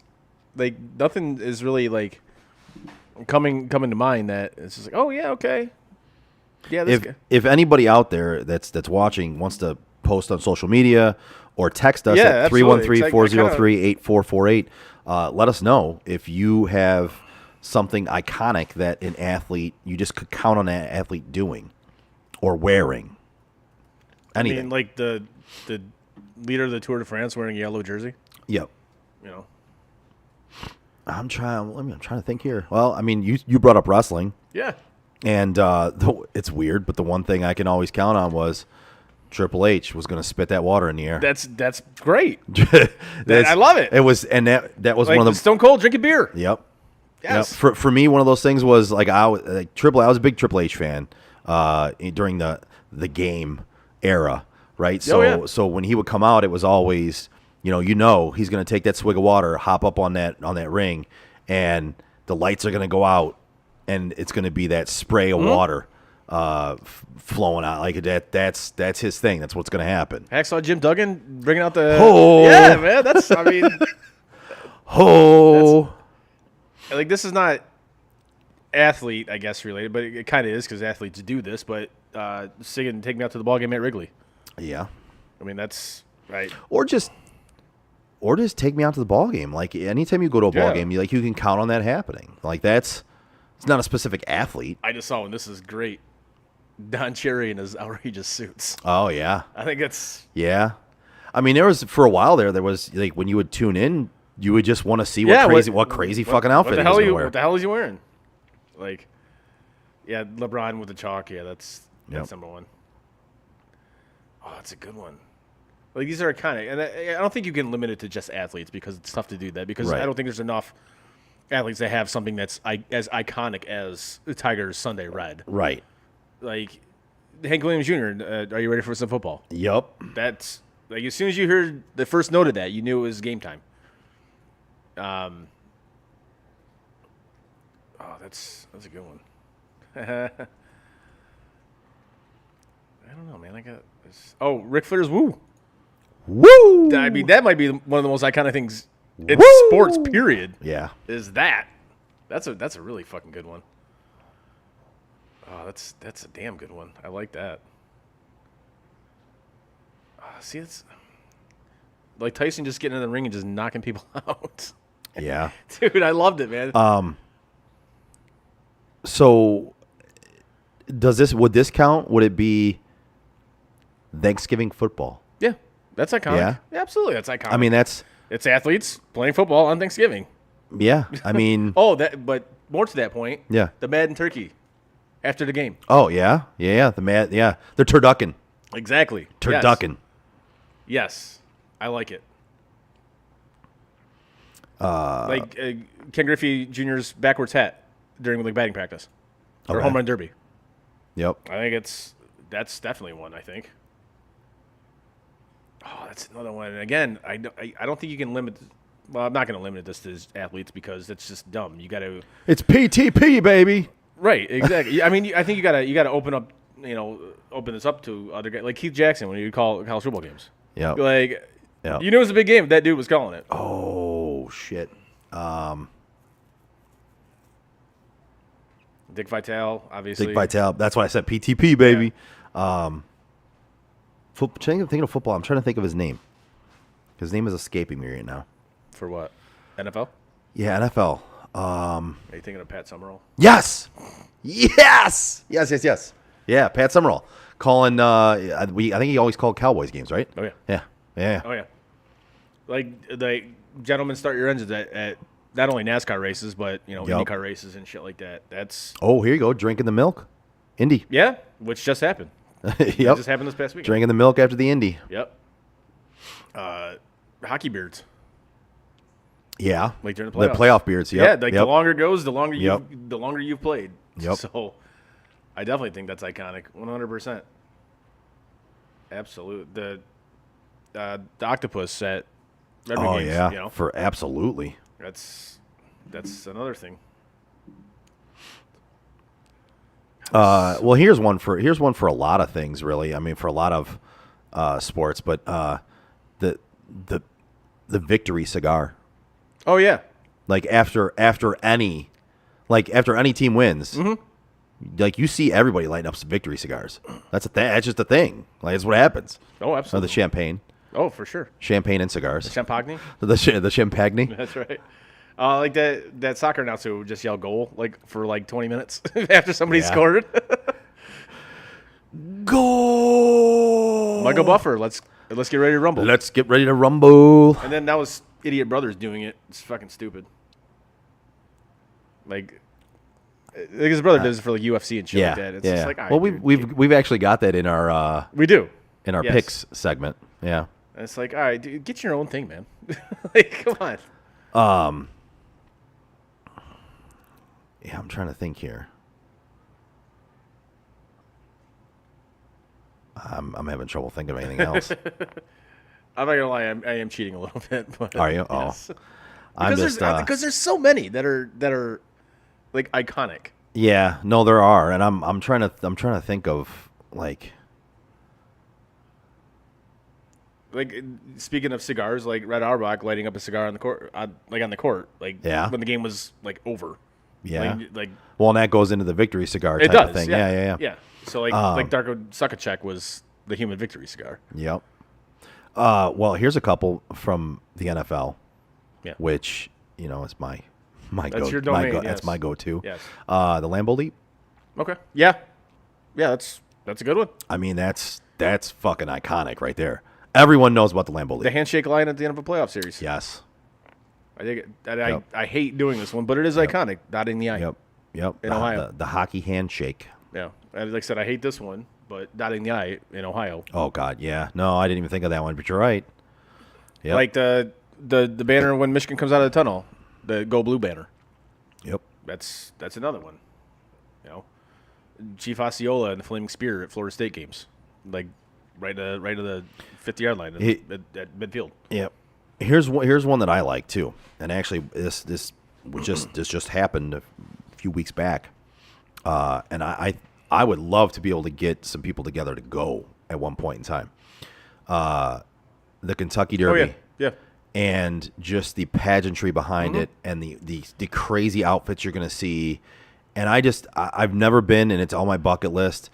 like nothing is really like coming to mind that it's just like, oh yeah, okay, yeah. This guy. If anybody out there that's watching wants to post on social media or text us Yeah, at absolutely. 313-403-8448, let us know if you have something iconic that an athlete you just could count on that athlete doing or wearing. Anything. I mean, like the leader of the Tour de France wearing a yellow jersey. Yep. You know, I'm trying to think here. Well, I mean, you brought up wrestling. yeah. And it's weird, but the one thing I can always count on was Triple H was going to spit that water in the air. That's great. I love it. It was, and that was Like one of the the. Stone Cold drinking beer. Yep. Yes. Yep. For me, one of those things was like I was a big Triple H fan during the game era, right? So yeah. so when he would come out, it was always he's going to take that swig of water, hop up on that ring, and the lights are going to go out, and it's going to be that spray of water flowing out like that. That's his thing. That's what's going to happen. Hacksaw Jim Duggan bringing out the. Oh. Yeah, man. That's. I mean, Oh, like this is not athlete, I guess, related, but it kind of is because athletes do this. But singing "Take Me Out to the Ball Game" at Wrigley. yeah. I mean, that's right. Or just take me out to the ball game. Like anytime you go to a ball Yeah. game, you can count on that happening. Like it's not a specific athlete. I just saw one. This is great. Don Cherry in his outrageous suits. Oh yeah, I think it's yeah. I mean, there was for a while there was like when you would tune in, you would just want to see Yeah, what crazy fucking outfit he was gonna wear. What the hell is he wearing? Like, yeah, LeBron with the chalk. Yeah, that's Yep. number one. Oh, that's a good one. Like these are iconic, and I don't think you can limit it to just athletes because it's tough to do that. Because Right. I don't think there's enough athletes that have something that's as iconic as the Tigers' Sunday Red. Right. Like Hank Williams Jr. Are you ready for some football? Yup. That's like as soon as you heard the first note of that, you knew it was game time. Oh, that's a good one. I don't know, man. I got this. Oh, Ric Flair's Woo. Woo! I mean, that might be one of the most iconic things in Woo! sports. Period. Yeah. Is that? That's a really fucking good one. Oh, that's a damn good one. I like that. See, it's like Tyson just getting in the ring and just knocking people out. Yeah. Dude, I loved it, man. So, would this count? Would it be Thanksgiving football? Yeah, that's iconic. Yeah? Absolutely, that's iconic. I mean, that's it's athletes playing football on Thanksgiving. yeah. I mean, Oh, but more to that point, yeah. the Madden turkey after the game. Oh yeah, yeah. They're turducken, Exactly. turducken. Yes, I like it. Like Ken Griffey Jr.'s backwards hat during like batting practice or Okay. home run derby. Yep. I think that's definitely one. I think. Oh, that's another one. And again, I don't think you can limit. Well, I'm not going to limit this to athletes because it's just dumb. You got to. It's PTP, baby. Right. Exactly. I mean, I think you gotta open up. Open this up to other guys like Keith Jackson when you call college football games. Yep. Like, Yep. you knew it was a big game. That dude was calling it. Oh shit. Dick Vitale, obviously. Dick Vitale. That's why I said PTP, baby. Thinking of football, I'm trying to think of his name. His name is escaping me right now. For what? NFL? Yeah, NFL. Are you thinking of Pat Summerall? Yes. Yes. Yeah, Pat Summerall calling. I think he always called Cowboys games, right? Oh, yeah. Yeah. Yeah. Oh, yeah. Like gentlemen, start your engines at not only NASCAR races, but, Yup. IndyCar races and shit like that. That's, Oh, here you go. Drinking the milk. Indy. yeah, which just happened. It Yep. just happened this past weekend. Drinking the milk after the Indy. Yep. Hockey beards. Yeah. Like during the The playoffs. playoff beards. Yep. Yeah, like yep. the longer it goes, the longer Yep. you've played. Yep. So I definitely think that's iconic, 100%. Absolute. The octopus at Red Wing Oh games, yeah. For absolutely. that's another thing. Well, here's one for a lot of things, really. I mean, for a lot of sports, but the victory cigar. Oh yeah. Like after any team wins, like you see everybody lighting up some victory cigars. That's that's just a thing. Like that's what happens. Oh, The absolutely. champagne For sure. and cigars. Champagne. The champagne. That's right. Like that soccer announcer who would just yell goal like for like 20 minutes after somebody Yeah. scored. Goal. Michael Buffer, let's get ready to rumble. Let's get ready to rumble. And then that was Idiot Brothers doing it. It's fucking stupid. Like his brother does it for like UFC and shit Yeah, like that. It's yeah. just like, all right, well, dude, we've actually got that in our we do. Yes. picks segment. Yeah. And it's like, all right, dude, get your own thing, man. Like, come on. Yeah, I'm trying to think here. I'm having trouble thinking of anything else. I'm not gonna lie, I am cheating a little bit. But Are you? Oh. yes. I'm Because just because there's so many that are like iconic. yeah, no, there are, and I'm trying to think of like Speaking of cigars, like Red Auerbach lighting up a cigar on the court, on the court, like Yeah. when the game was like over. yeah. Like Well, and that goes into the victory cigar it type does. of thing. Yeah. Yeah. So like Darko Sukacek was the human victory cigar. Yep. Well, here's a couple from the NFL, Yeah. which is my That's your domain, yes. That's my go-to. Yes. The Lambeau Leap. Okay. Yeah. Yeah. That's a good one. I mean, that's fucking iconic right there. Everyone knows about the Lambeau The Leap. handshake line at the end of a playoff series. Yes. I think Yep. I hate doing this one, but it is iconic. Dotting the I. Yep. Yep. In the, Ohio. the hockey handshake. Yeah. And like I said, I hate this one, but dotting the I in Ohio. Oh God, yeah. No, I didn't even think of that one, but you're right. Yep. Like the banner when Michigan comes out of the tunnel, the Go Blue banner. Yep. That's another one. Chief Osceola and the Flaming Spear at Florida State games, like right to the 50-yard line at midfield. Yep. Here's one that I like too, and actually this just happened a few weeks back, and I would love to be able to get some people together to go at one point in time. The Kentucky Derby. Oh, yeah. And just the pageantry behind it, and the crazy outfits you're going to see. And I've never been, and it's on my bucket list.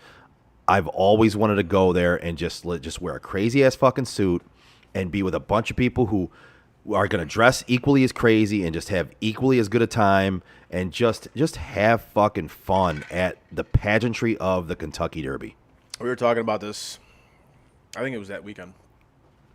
I've always wanted to go there and just wear a crazy ass fucking suit and be with a bunch of people who are going to dress equally as crazy and just have equally as good a time and just have fucking fun at the pageantry of the Kentucky Derby. We were talking about this, I think it was that weekend,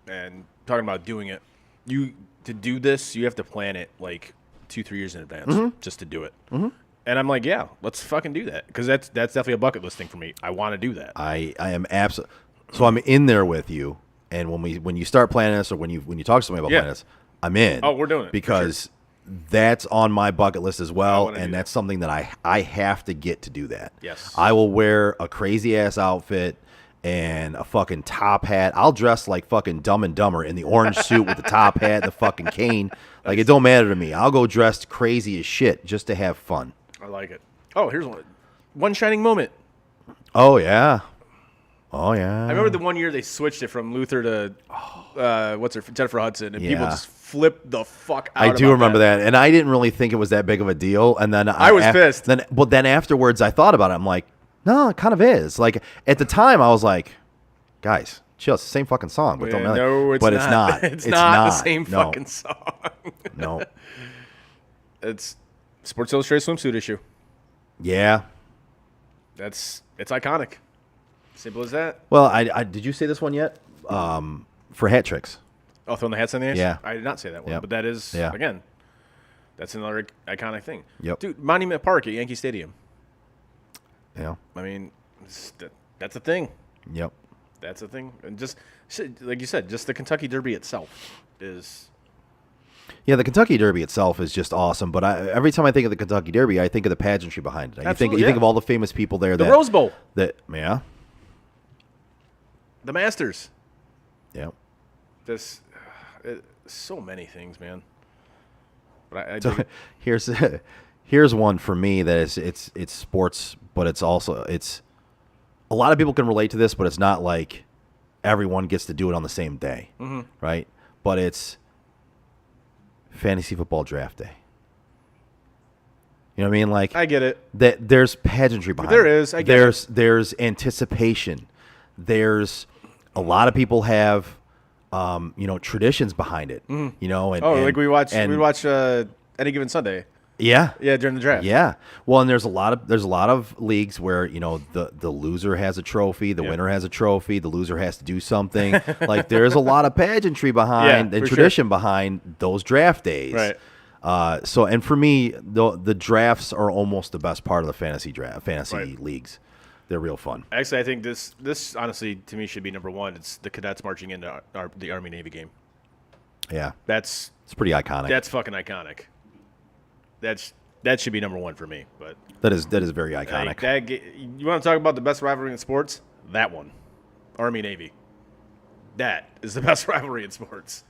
and talking about doing it. To do this, you have to plan it like 2-3 years in advance just to do it. Mm-hmm. And I'm like, yeah, let's fucking do that, because that's definitely a bucket list thing for me. I want to do that. I am absolutely. So I'm in there with you, and when you start planning this, or when you talk to somebody about planning this, I'm in. Oh, we're doing it because that's on my bucket list as well, and that's that. something that I have to get to do that. Yes, I will wear a crazy ass outfit and a fucking top hat. I'll dress like fucking Dumb and Dumber in the orange suit with the top hat and the fucking cane. Like, it don't matter to me. I'll go dressed crazy as shit just to have fun. I like it. Oh, here's one shining moment. Oh, yeah. Oh, yeah. I remember the one year they switched it from Luther to Jennifer Hudson, and people Yeah. just flipped the fuck out. I do remember that, and I didn't really think it was that big of a deal. And then I was pissed. Then afterwards, I thought about it. I'm like, no, it kind of is. Like, at the time, I was like, guys, chill. It's the same fucking song. But No, it's but not. It's not. It's not the same fucking song. No. It's Sports Illustrated swimsuit issue. Yeah. It's iconic. Simple as that. Well, I did you say this one yet? For hat tricks. Oh, throwing the hats on the ice? Yeah. I did not say that one, Yep. but that is, Yeah. again, that's another iconic thing. Yep. Dude, Monument Park at Yankee Stadium. Yeah. I mean, that's a thing. Yep. That's a thing. And just, like you said, just the Kentucky Derby itself is... Yeah, the Kentucky Derby itself is just awesome. But every time I think of the Kentucky Derby, I think of the pageantry behind it. Absolutely, You think of all the famous people there. The Rose Bowl. Yeah. The Masters. Yeah. So many things, man. But I So dig it. here's one for me that it's sports, but it's a lot of people can relate to this, but it's not like everyone gets to do it on the same day, right? But it's fantasy football draft day. You know what I mean? Like, I get it. That there's pageantry behind There it. is. I get it. There's anticipation. There's a lot of people have traditions behind it. You know, Like we watch Any Given Sunday. Yeah. Yeah, during the draft. Yeah. Well, and there's a lot of leagues where, the loser has a trophy, the winner has a trophy, the loser has to do something. Like, there's a lot of pageantry behind and tradition behind those draft days. Right. And for me, the drafts are almost the best part of the fantasy leagues. They're real fun. Actually, I think this honestly to me should be number one. It's the cadets marching into the Army Navy game. Yeah. It's pretty iconic. That's fucking iconic. That should be number one for me. But that is very iconic. You want to talk about the best rivalry in sports? That one, Army Navy. That is the best rivalry in sports.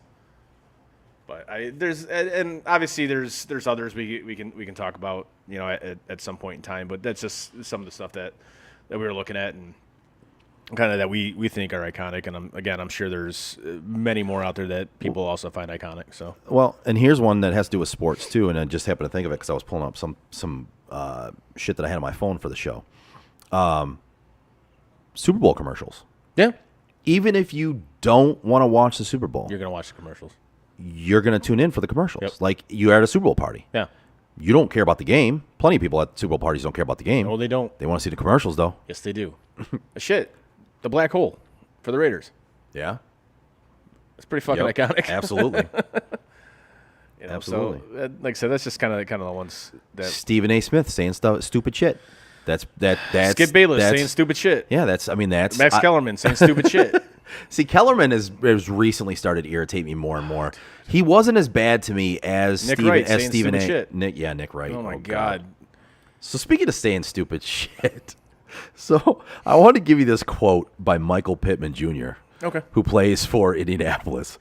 But and obviously there's others we can talk about at some point in time. But that's just some of the stuff that we were looking at and kind of that we think are iconic. And I'm sure there's many more out there that people also find iconic. So well, and here's one that has to do with sports too, and I just happened to think of it because I was pulling up some shit that I had on my phone for the show. Super Bowl commercials. Yeah. Even if you don't want to watch the Super Bowl, You're gonna watch the commercials. You're gonna tune in for the commercials. Yep. Like, you're at a Super Bowl party. Yeah. You don't care about the game. Plenty of people at Super Bowl parties don't care about the game. No, they don't. They want to see the commercials though. Yes, they do. Shit. The black hole for the Raiders. Yeah. It's pretty fucking iconic. Absolutely. Absolutely. So, like I said, that's just kind of the ones that Stephen A. Smith saying stupid shit. That's Skip Bayless saying stupid shit. Yeah, that's Max Kellerman saying stupid shit. See, Kellerman has recently started to irritate me more and more. He wasn't as bad to me as Nick Stephen Wright saying Stephen A. stupid shit. Nick Wright. Oh my God. So speaking of saying stupid shit, so I want to give you this quote by Michael Pittman Jr. Okay. Who plays for Indianapolis,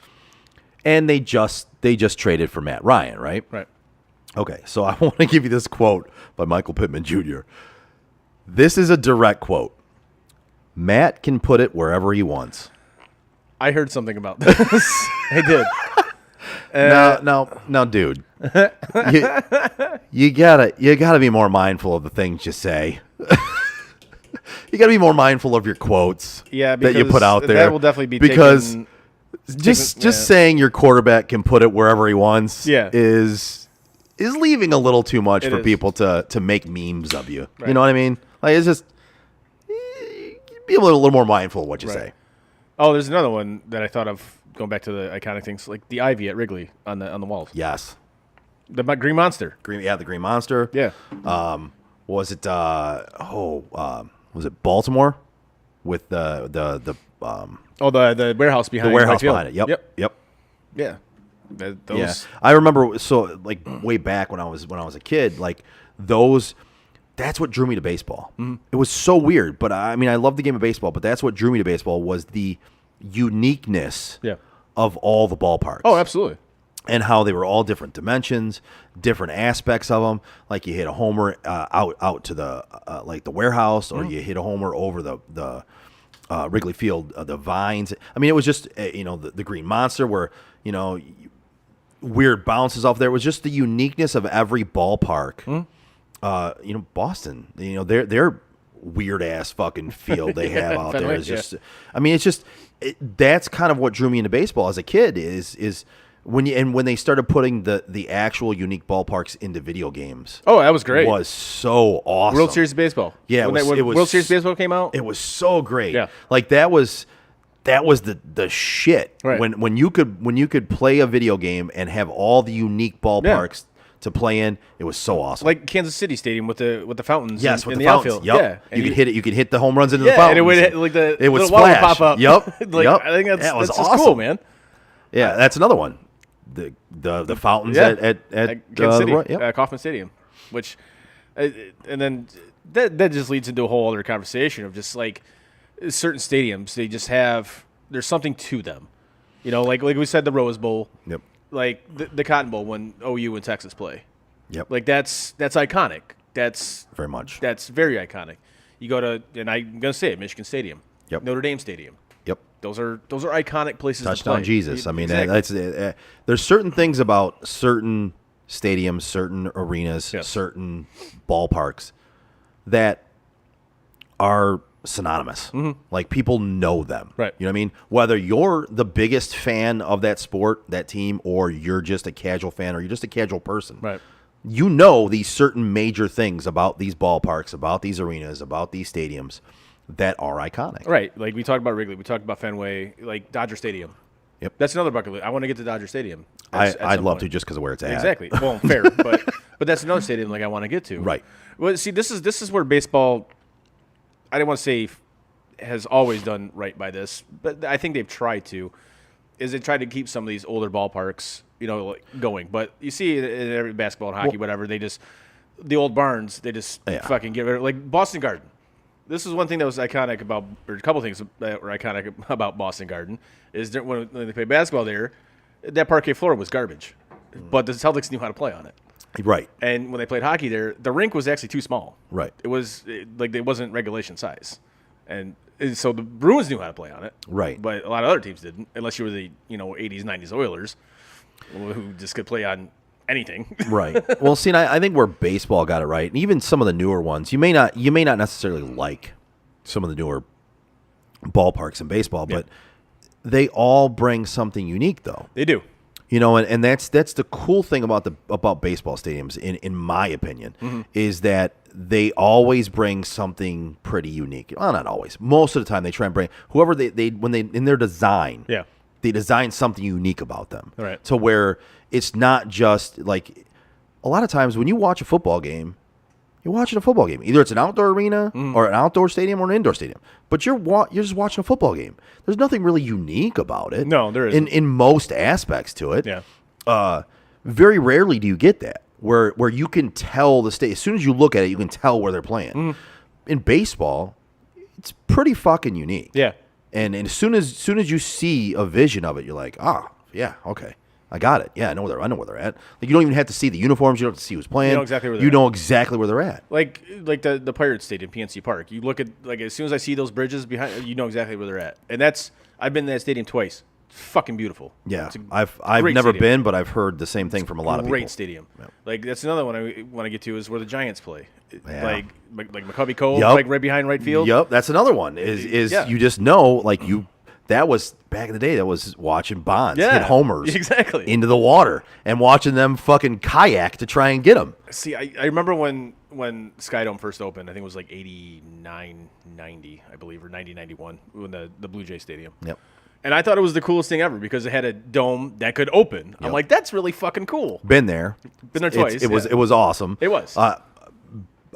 and they just traded for Matt Ryan, right? Right. Okay, so I want to give you this quote by Michael Pittman Jr. This is a direct quote. Matt can put it wherever he wants. I heard something about this. I did. Now, dude, you gotta be more mindful of the things you say. You gotta be more mindful of your quotes Yeah, that you because put out there. that will definitely be because taken- just saying your quarterback can put it wherever he wants Yeah. is leaving a little too much It for is. people to make memes of you. Right. You know what I mean? Like it's just be a little more mindful of what you Right. say. Oh, there's another one that I thought of going back to the iconic things, like the ivy at Wrigley on the walls. Yes. The Green Monster. The Green Monster. Yeah. Was it was it Baltimore with the Oh, the warehouse behind warehouse Right field. behind it? Yep. Yeah. Those. Yeah. I remember like way back when I was a kid, like those that's what drew me to baseball. Mm-hmm. It was so weird, but I mean I love the game of baseball, but that's what drew me to baseball was the uniqueness Yeah. of all the ballparks. Oh, absolutely. And how they were all different dimensions, different aspects of them. Like you hit a homer out to the like the warehouse, or you hit a homer over the Wrigley Field, the vines. I mean, it was just the Green Monster, where weird bounces off there. It was just the uniqueness of every ballpark. Boston. Their weird ass fucking field they have out there Fenway, is just. I mean, it's just that's kind of what drew me into baseball as a kid. Is when they started putting the actual unique ballparks into video games. Oh, that was great. Was so awesome. World Series of Baseball. Yeah, when it was World Series of Baseball came out. It was so great. Yeah. Like that was the shit. Right. When you could play a video game and have all the unique ballparks to play in, it was so awesome. Like Kansas City Stadium with the fountains. Yes, in, with in the the fountains. outfield. Yep. Yeah, and You could hit it. You could hit the home runs into the Yeah, fountains. and it would it would little water would splash. pop up. Yep. Like, yep. I think that was that's awesome. just cool, man. Yeah, that's another one. The fountains Yeah, at Kansas City, yep. Kauffman Stadium, which, and then that just leads into a whole other conversation of just like certain stadiums. They just have there's something to them, like we said, the Rose Bowl, Yep. like the Cotton Bowl when OU and Texas play, Yep. like that's iconic. That's very much. That's very iconic. You go to, and I'm gonna say it, Michigan Stadium, Yep. Notre Dame Stadium. Yep. Those are iconic places. Touchdown to play. Jesus. I mean, Exactly. that's there's certain things about certain stadiums, certain arenas, Yes. certain ballparks that are synonymous. Like people know them. Right. You know what I mean? Whether you're the biggest fan of that sport, that team, or you're just a casual fan, or you're just a casual person. Right. You know these certain major things about these ballparks, about these arenas, about these stadiums that are iconic. Right. Like we talked about Wrigley, we talked about Fenway, like Dodger Stadium. Yep. That's another bucket list. I want to get to Dodger Stadium. I'd love to just because of where it's at. Exactly. Well, fair, but that's another stadium like I want to get to. Right. Well, see, this is where baseball. I didn't want to say has always done right by this, but I think they've tried to. Is they tried to keep some of these older ballparks, like going. But you see in every basketball and hockey, whatever, they just the old barns, they just fucking get rid of, like Boston Garden. This is one thing that was iconic about, or a couple things that were iconic about Boston Garden, is that when they played basketball there, that parquet floor was garbage, but the Celtics knew how to play on it. Right. And when they played hockey there, the rink was actually too small. Right. It wasn't regulation size, and so the Bruins knew how to play on it. Right. But a lot of other teams didn't, unless you were the 80s, 90s Oilers, who just could play on anything. Right. Well, see, I think where baseball got it right, and even some of the newer ones, you may not necessarily like some of the newer ballparks in baseball, but they all bring something unique, though. They do. And that's the cool thing about baseball stadiums, in my opinion, is that they always bring something pretty unique. Well, not always. Most of the time, they try and bring whoever they in their design. Yeah. They design something unique about them. Right. To where it's not just like a lot of times when you watch a football game, you're watching a football game. Either it's an outdoor arena or an outdoor stadium or an indoor stadium. But you're just watching a football game. There's nothing really unique about it. No, there isn't. In most aspects to it. Yeah. Very rarely do you get that where you can tell the state. As soon as you look at it, you can tell where they're playing. In baseball, it's pretty fucking unique. Yeah. And as soon as you see a vision of it, you're like, yeah, okay. I got it. Yeah, I know where they're at. Like, you don't even have to see the uniforms. You don't have to see who's playing. You know exactly where they're You at. know exactly where they're at. Like the Pirates Stadium, PNC Park. You look at, like, as soon as I see those bridges behind, you know exactly where they're at. And I've been in that stadium twice. It's fucking beautiful. Yeah, It's a I've great never stadium. been, but I've heard the same thing from a lot of people. Great stadium. Like, that's another one I want to get to, is where the Giants play. Yeah. Like McCovey Cove, Yup. like right behind right field. Yep, that's another one. Is Yeah. you just know, like, that was back in the day. That was watching Bonds hit homers exactly into the water and watching them fucking kayak to try and get them. See, I remember when Skydome first opened. I think it was like 89, 90, I believe, or 90, 91, when the Blue Jay Stadium. Yep. And I thought it was the coolest thing ever because it had a dome that could open. I'm Yep. like, that's really fucking cool. Been there. Been there twice. It was awesome. It was.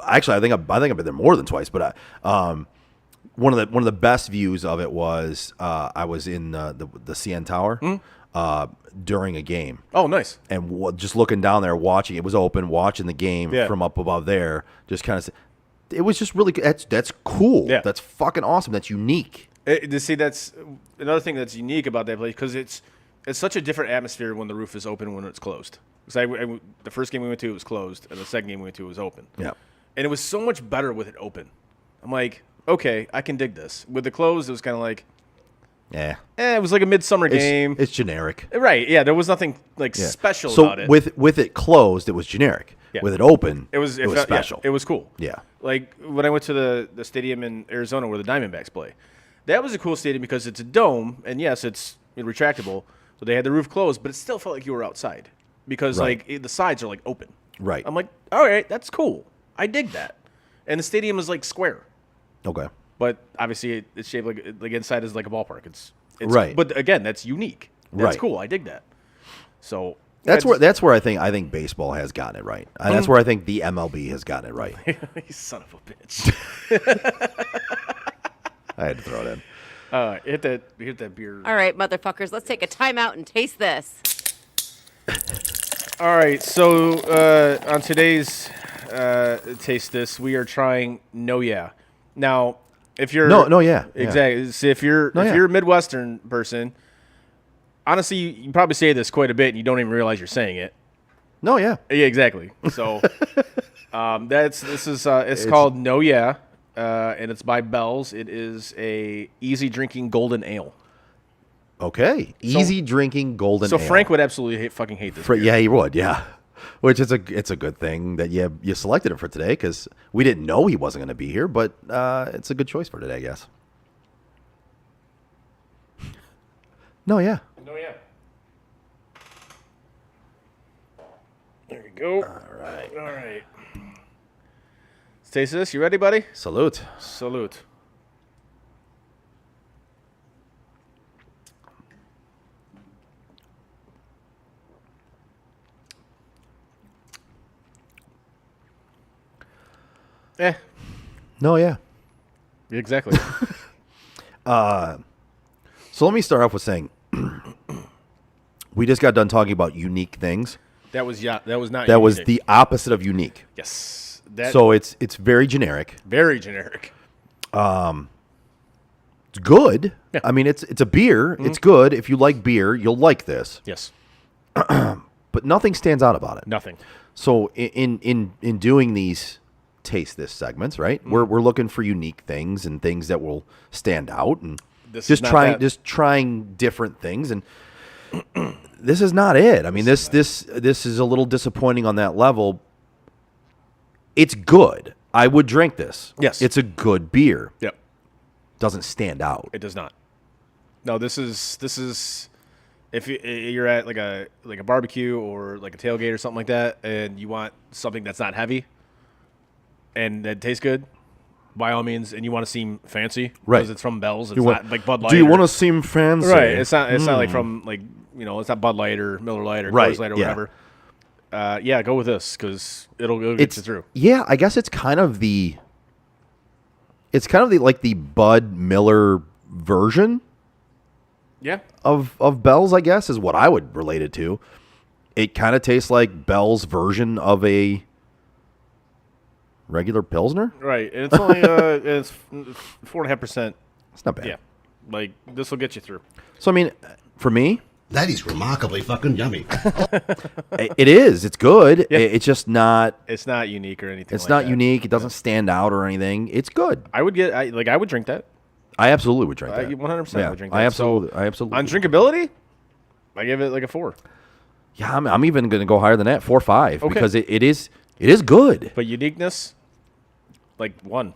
Actually, I think I've been there more than twice. But one of the best views of it was I was in the CN Tower during a game. Oh, nice. And just looking down there, watching it was open, watching the game from up above there, just kind of. It was just really. That's cool. Yeah. That's fucking awesome. That's unique. See, that's another thing that's unique about that place because it's such a different atmosphere when the roof is open and when it's closed. Because the first game we went to, it was closed, and the second game we went to, it was open. Yeah. And it was so much better with it open. I'm like, okay, I can dig this. With the closed, it was kind of like, Yeah. it was like a midsummer game. It's generic. Right, yeah, there was nothing like Yeah. special so about it. with it closed, it was generic. Yeah. With it open, it was special. Yeah, it was cool. Yeah. Like when I went to the stadium in Arizona where the Diamondbacks play. That was a cool stadium because it's a dome, and yes, it's retractable. So they had the roof closed, but it still felt like you were outside because Right. the sides are like open. Right. I'm like, all right, that's cool. I dig that. And the stadium is like square, Okay. but obviously it's shaped like inside is like a ballpark. It's Right. But again, that's unique. That's Right. cool. I dig that. So That's where I think baseball has gotten it right. And that's where I think the MLB has gotten it right. you son of a bitch. I had to throw it in. Hit that beer. All right, motherfuckers, let's take a timeout and taste this. All right, so on today's Taste This, we are trying No Yeah. Now, if you're No Yeah. exactly, so if you're Yeah. a Midwestern person, honestly, you probably say this quite a bit, and you don't even realize you're saying it. No, yeah. Yeah, exactly. So, it's called No Yeah, and it's by Bell's. It is a easy drinking golden ale. Okay. Easy drinking golden So ale. Frank would absolutely fucking hate this. Beer. Yeah, he would. Yeah. Which is it's a good thing that you selected him for today because we didn't know he wasn't going to be here, but it's a good choice for today, I guess. No, yeah. No Yeah. There you go. All right. Let's taste this. You ready, buddy? Salute. Salute. No, yeah. Exactly. So let me start off with saying we just got done talking about unique things. That was not. That was unique. the opposite of unique. yes. That So it's very generic. very generic. It's good. Yeah. I mean, it's a beer. It's good. If you like beer, you'll like this. Yes. But nothing stands out about it. Nothing. So in doing these taste this segments, right? We're looking for unique things and things that will stand out and This is just not trying that. just trying different things and this is not it. I mean, this is a little disappointing on that level. It's good. I would drink this. Yes. It's a good beer. Yep. Doesn't stand out. It does not. No. This is if you're at like a barbecue or like a tailgate or something like that, and you want something that's not heavy and that tastes good. By all means, and you want to seem fancy, Right. Because it's from Bell's. It's You not want- like Bud Light. Do you or- want to seem fancy? Right. It's not like from like it's not Bud Light or Miller Lite or Right, Coors Light or yeah. whatever. Yeah, go with this because it'll get you through. Yeah, I guess it's kind of the like the Bud Miller version Yeah. of Bell's, I guess, is what I would relate it to. It kind of tastes like Bell's version of a regular Pilsner. Right. And it's only it's 4.5%. It's not bad. Yeah. Like this will get you through. So I mean, for me, That is remarkably fucking yummy. It is. It's good. Yeah. It's just not. It's not unique or anything. It's like not that. unique. It doesn't stand out or anything. It's good. I would drink that. I absolutely would drink that. 100% Yeah, would drink that. I absolutely. So, I absolutely. on drinkability, I give it like a 4. Yeah, I'm even going to go higher than that, 4 or 5, Okay. because it is good. But uniqueness, like 1.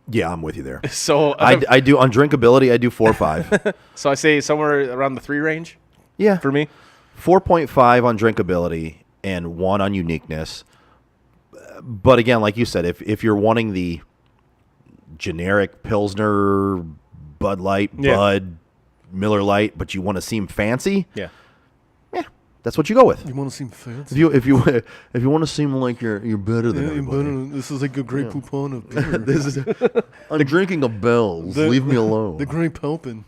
Yeah, I'm with you there. So I do on drinkability. I do 4 or 5. So I say somewhere around the 3 range. Yeah, For me, 4.5 on drinkability and 1 on uniqueness. But again, like you said, if you're wanting the generic Pilsner, Bud Light, Yeah. Bud, Miller Lite, but you want to seem fancy, yeah. that's what you go with. You want to seem fancy? If you want to seem like you're better than everybody. This is like a great poupon of beer. This is I'm drinking a Bell's. Leave me alone. The Great Pelpin.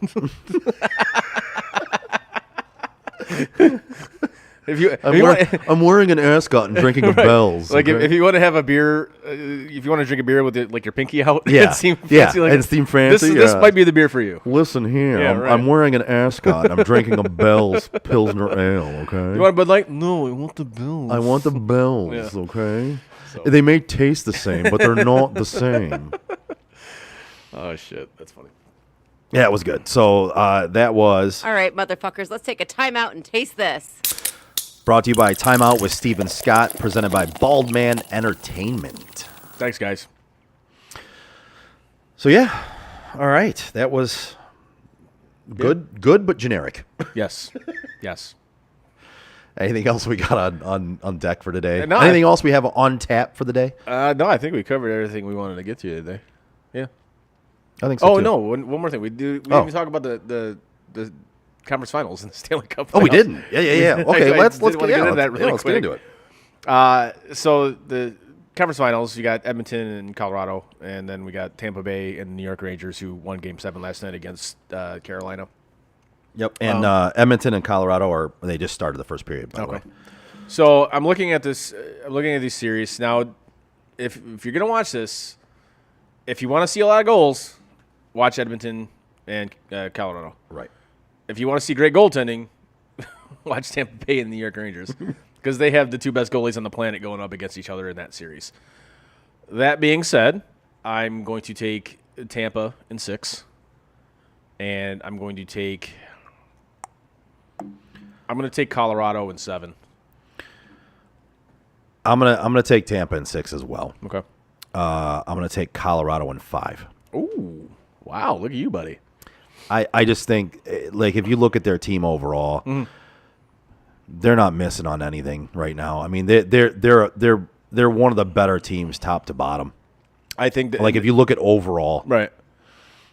I'm wearing an ascot and drinking a Bell's. Like okay? if you want to have a beer, if you want to drink a beer with like your pinky out, Yeah. and seem Yeah, fancy, like and seem fancy, This yeah. might be the beer for you. Listen here, Yeah, I'm, right. I'm wearing an ascot. I'm drinking a Bell's Pilsner Ale. Okay. You want a Bud Light? No, I want the Bills. I want the Bells, Yeah. okay? They may taste the same, but they're not the same. Oh shit, that's funny. Yeah, it was good. So that was All right, motherfuckers, let's take a timeout and taste this. brought to you by Timeout with Steven Scott, presented by Bald Man Entertainment. Thanks, guys. So yeah, all right. That was good but generic. Yes, yes. Anything else we got on deck for today? No, Anything else we have on tap for the day? No, I think we covered everything we wanted to get to today. Yeah. I think so. Oh too. no, one more thing. We didn't even talk about the conference finals in the Stanley Cup. Oh, we playoffs. didn't. Yeah. Okay, let's did wanna get into that really let's get quick. into it. So the conference finals, you got Edmonton and Colorado, and then we got Tampa Bay and New York Rangers, who won Game 7 last night against Carolina. Yep. And Edmonton and Colorado they just started the first period. By the way. So I'm looking at this. I'm looking at these series now. If you're gonna watch this, if you want to see a lot of goals, watch Edmonton and Colorado. Right. If you want to see great goaltending, watch Tampa Bay and the New York Rangers, because they have the 2 best goalies on the planet going up against each other in that series. That being said, I'm going to take Tampa in 6, and I'm going to take Colorado in 7. I'm gonna take Tampa in 6 as well. Okay. I'm gonna take Colorado in 5. Ooh, wow! Look at you, buddy. I just think, like, if you look at their team overall, they're not missing on anything right now. I mean, they're one of the better teams, top to bottom. I think that, Like, if you look at overall, right.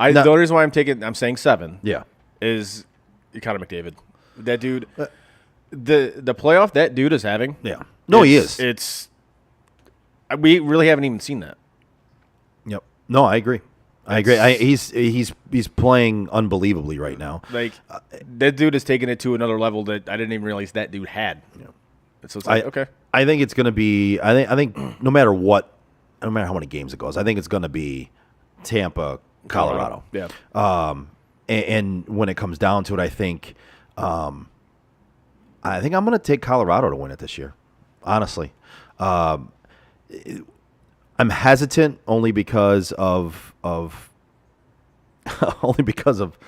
No. The only reason why I'm saying 7. yeah, Is Connor McDavid. That dude, the playoff that dude is having. yeah. No, he is. We really haven't even seen that. Yep. No, I agree. He's playing unbelievably right now. Like that dude has taken it to another level that I didn't even realize that dude had. Yeah. So it's like, okay. I think it's going to be. I think no matter how many games it goes, I think it's going to be Tampa, Colorado. Yeah. And when it comes down to it, I think I'm going to take Colorado to win it this year. Honestly, I'm hesitant only because of only because of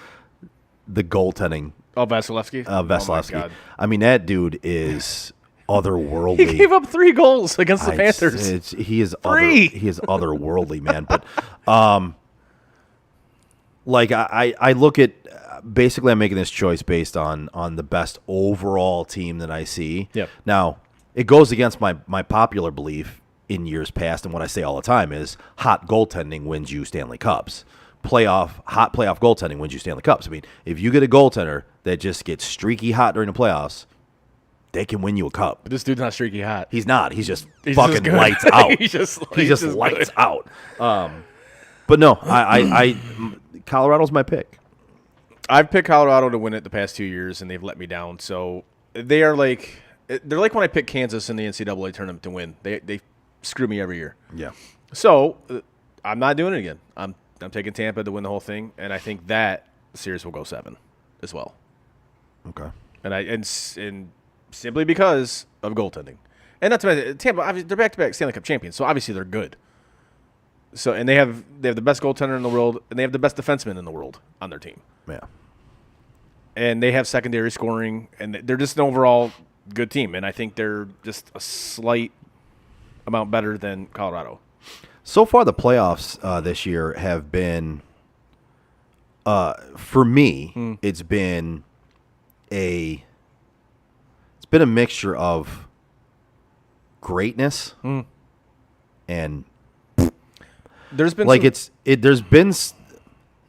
the goaltending. Oh, Vasilevsky. Vasilevsky. Oh my God. I mean, that dude is otherworldly. He gave up 3 goals against the Panthers. He is 3. He is otherworldly, man. But like I look at basically, I'm making this choice based on the best overall team that I see. Yep. Now it goes against my popular belief in years past, and what I say all the time is hot goaltending wins you Stanley Cups. Hot playoff goaltending wins you Stanley Cups. I mean, if you get a goaltender that just gets streaky hot during the playoffs, they can win you a cup. But this dude's not streaky hot. He's not. He's just He's fucking just good. lights out. He's just lights good. out. But no, I Colorado's my pick. I've picked Colorado to win it the past 2 years, and they've let me down. So they're like when I pick Kansas in the NCAA tournament to win. They screw me every year. Yeah. So I'm not doing it again. I'm taking Tampa to win the whole thing, and I think that series will go 7 as well. Okay. And simply because of goaltending. And not to mention, Tampa, obviously, they're back-to-back Stanley Cup champions, so obviously they're good. So and they have the best goaltender in the world, and they have the best defenseman in the world on their team. Yeah. And they have secondary scoring, and they're just an overall good team. And I think they're just a slight amount better than Colorado. So far, the playoffs this year have been, for me, it's been a mixture of greatness and there's been like there's been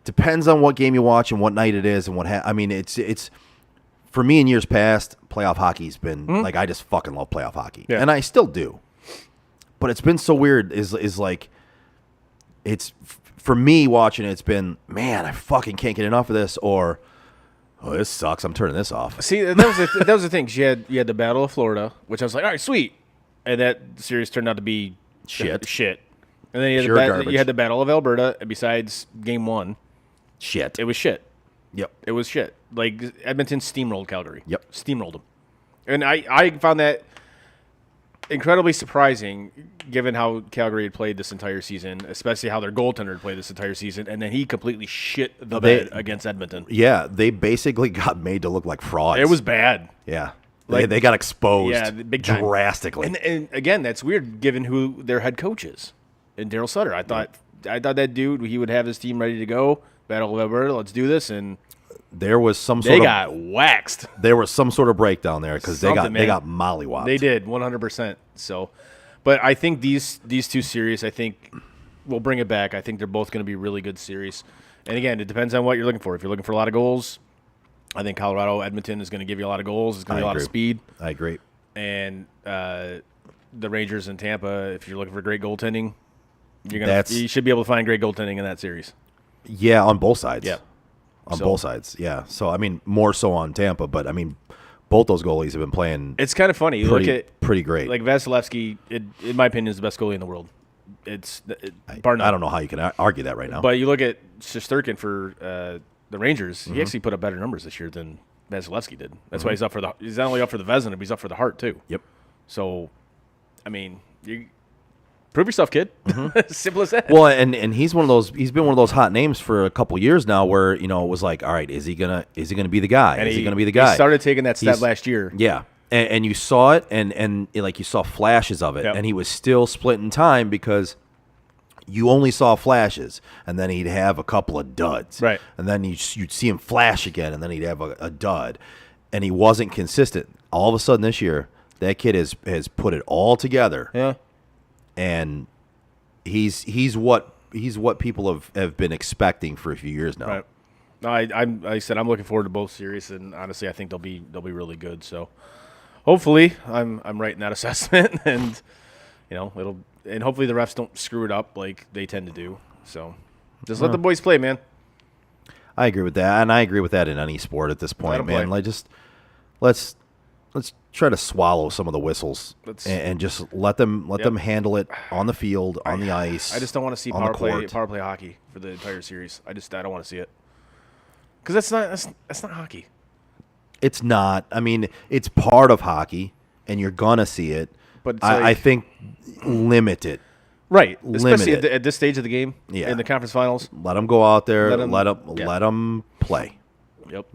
depends on what game you watch and what night it is and what I mean it's for me in years past playoff hockey's been like I just fucking love playoff hockey and I still do, but it's been so weird is like it's for me watching it, it's been man I fucking can't get enough of this or oh this sucks I'm turning this off. See that was the thing. You had the Battle of Florida, which I was like all right sweet, and that series turned out to be shit. And then you had the Battle of Alberta, and besides Game 1, it was shit. Yep. It was shit. Like, Edmonton steamrolled Calgary. Yep. Steamrolled them. And I found that incredibly surprising, given how Calgary had played this entire season, especially how their goaltender had played this entire season, and then he completely shit the bed against Edmonton. Yeah, they basically got made to look like frauds. It was bad. Yeah. They got exposed big time. drastically. And again, that's weird given who their head coach is. And Daryl Sutter. I thought that dude, he would have his team ready to go. Battle of Alberta, let's do this. And there was some sort they got waxed. There was some sort of breakdown there because they got mollywopped. They did 100%. So, but I think these two series, I think we'll bring it back. I think they're both going to be really good series. And again, it depends on what you're looking for. If you're looking for a lot of goals, I think Colorado Edmonton is going to give you a lot of goals. It's going to be a lot of speed. I agree. And the Rangers and Tampa, if you're looking for great goaltending, you should be able to find great goaltending in that series. Yeah, on both sides. Yeah. Both sides, yeah. So, I mean, more so on Tampa, but, I mean, both those goalies have been playing It's kind of funny. You look at pretty great. Like Vasilevsky, in my opinion, is the best goalie in the world. I don't know how you can argue that right now. But you look at Shesterkin for the Rangers, he actually put up better numbers this year than Vasilevsky did. That's why he's up for he's not only up for the Vezina, but he's up for the Hart, too. Yep. So, I mean, you prove yourself, kid. Simple as that. Well, and he's one of those. He's been one of those hot names for a couple years now, where it was like, all right, is he gonna be the guy? And is he gonna be the guy? He started taking that step last year. Yeah, and you saw it, and like you saw flashes of it, and he was still splitting time because you only saw flashes, and then he'd have a couple of duds, right? And then you'd see him flash again, and then he'd have a dud, and he wasn't consistent. All of a sudden this year, that kid has put it all together. Yeah. And he's what people have been expecting for a few years now. Right. No, I said I'm looking forward to both series, and honestly, I think they'll be really good. So, hopefully, I'm right in that assessment, and hopefully the refs don't screw it up like they tend to do. So, just let the boys play, man. I agree with that, and I agree with that in any sport at this point, man. Like let's try to swallow some of the whistles and just let them handle it on the field, on the ice. I just don't want to see power play hockey for the entire series. I don't want to see it because that's not hockey. It's not. I mean, it's part of hockey, and you're gonna see it. But I think limit it. Right, especially at this stage of the game, in the conference finals. Let them go out there. Let them play. Yep.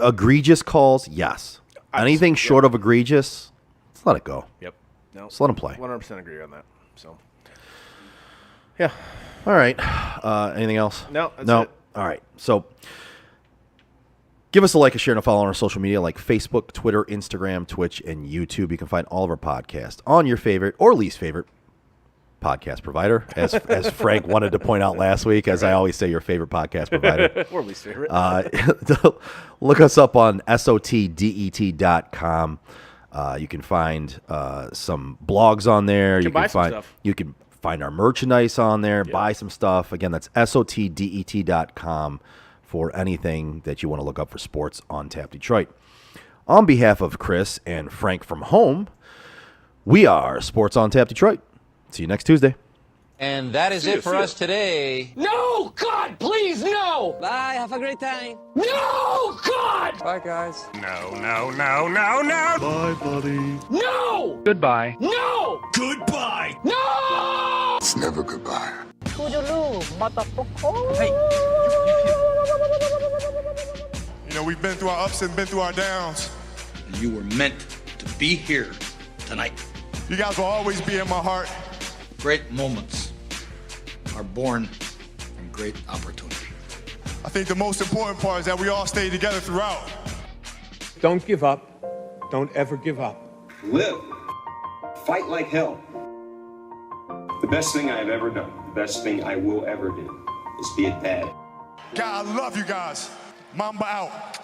Egregious calls, yes. Anything short of egregious, let's let it go. Yep. No. Just let them play. 100% agree on that. So, yeah. All right. Anything else? No. That's no. It. All right. So, give us a like, a share, and a follow on our social media like Facebook, Twitter, Instagram, Twitch, and YouTube. You can find all of our podcasts on your favorite or least favorite podcast provider, as Frank wanted to point out last week, as I always say, your favorite podcast provider. Or least favorite. Look us up on SOTDET.com. You can find some blogs on there. You can find stuff. You can find our merchandise on there, buy some stuff. Again, that's SOTDET.com for anything that you want to look up for sports on Tap Detroit. On behalf of Chris and Frank from home, we are Sports on Tap Detroit. See you next Tuesday. And that is it for us today. No! No! God, please, no! Bye, have a great time. No! God! Bye, guys. No, no, no, no, no! Bye, buddy. No! Goodbye. No! Goodbye! No! It's never goodbye. You know, we've been through our ups and been through our downs. And you were meant to be here tonight. You guys will always be in my heart. Great moments are born from great opportunity. I think the most important part is that we all stay together throughout. Don't give up. Don't ever give up. Live. Fight like hell. The best thing I have ever done, the best thing I will ever do, is be a dad. God, I love you guys. Mamba out.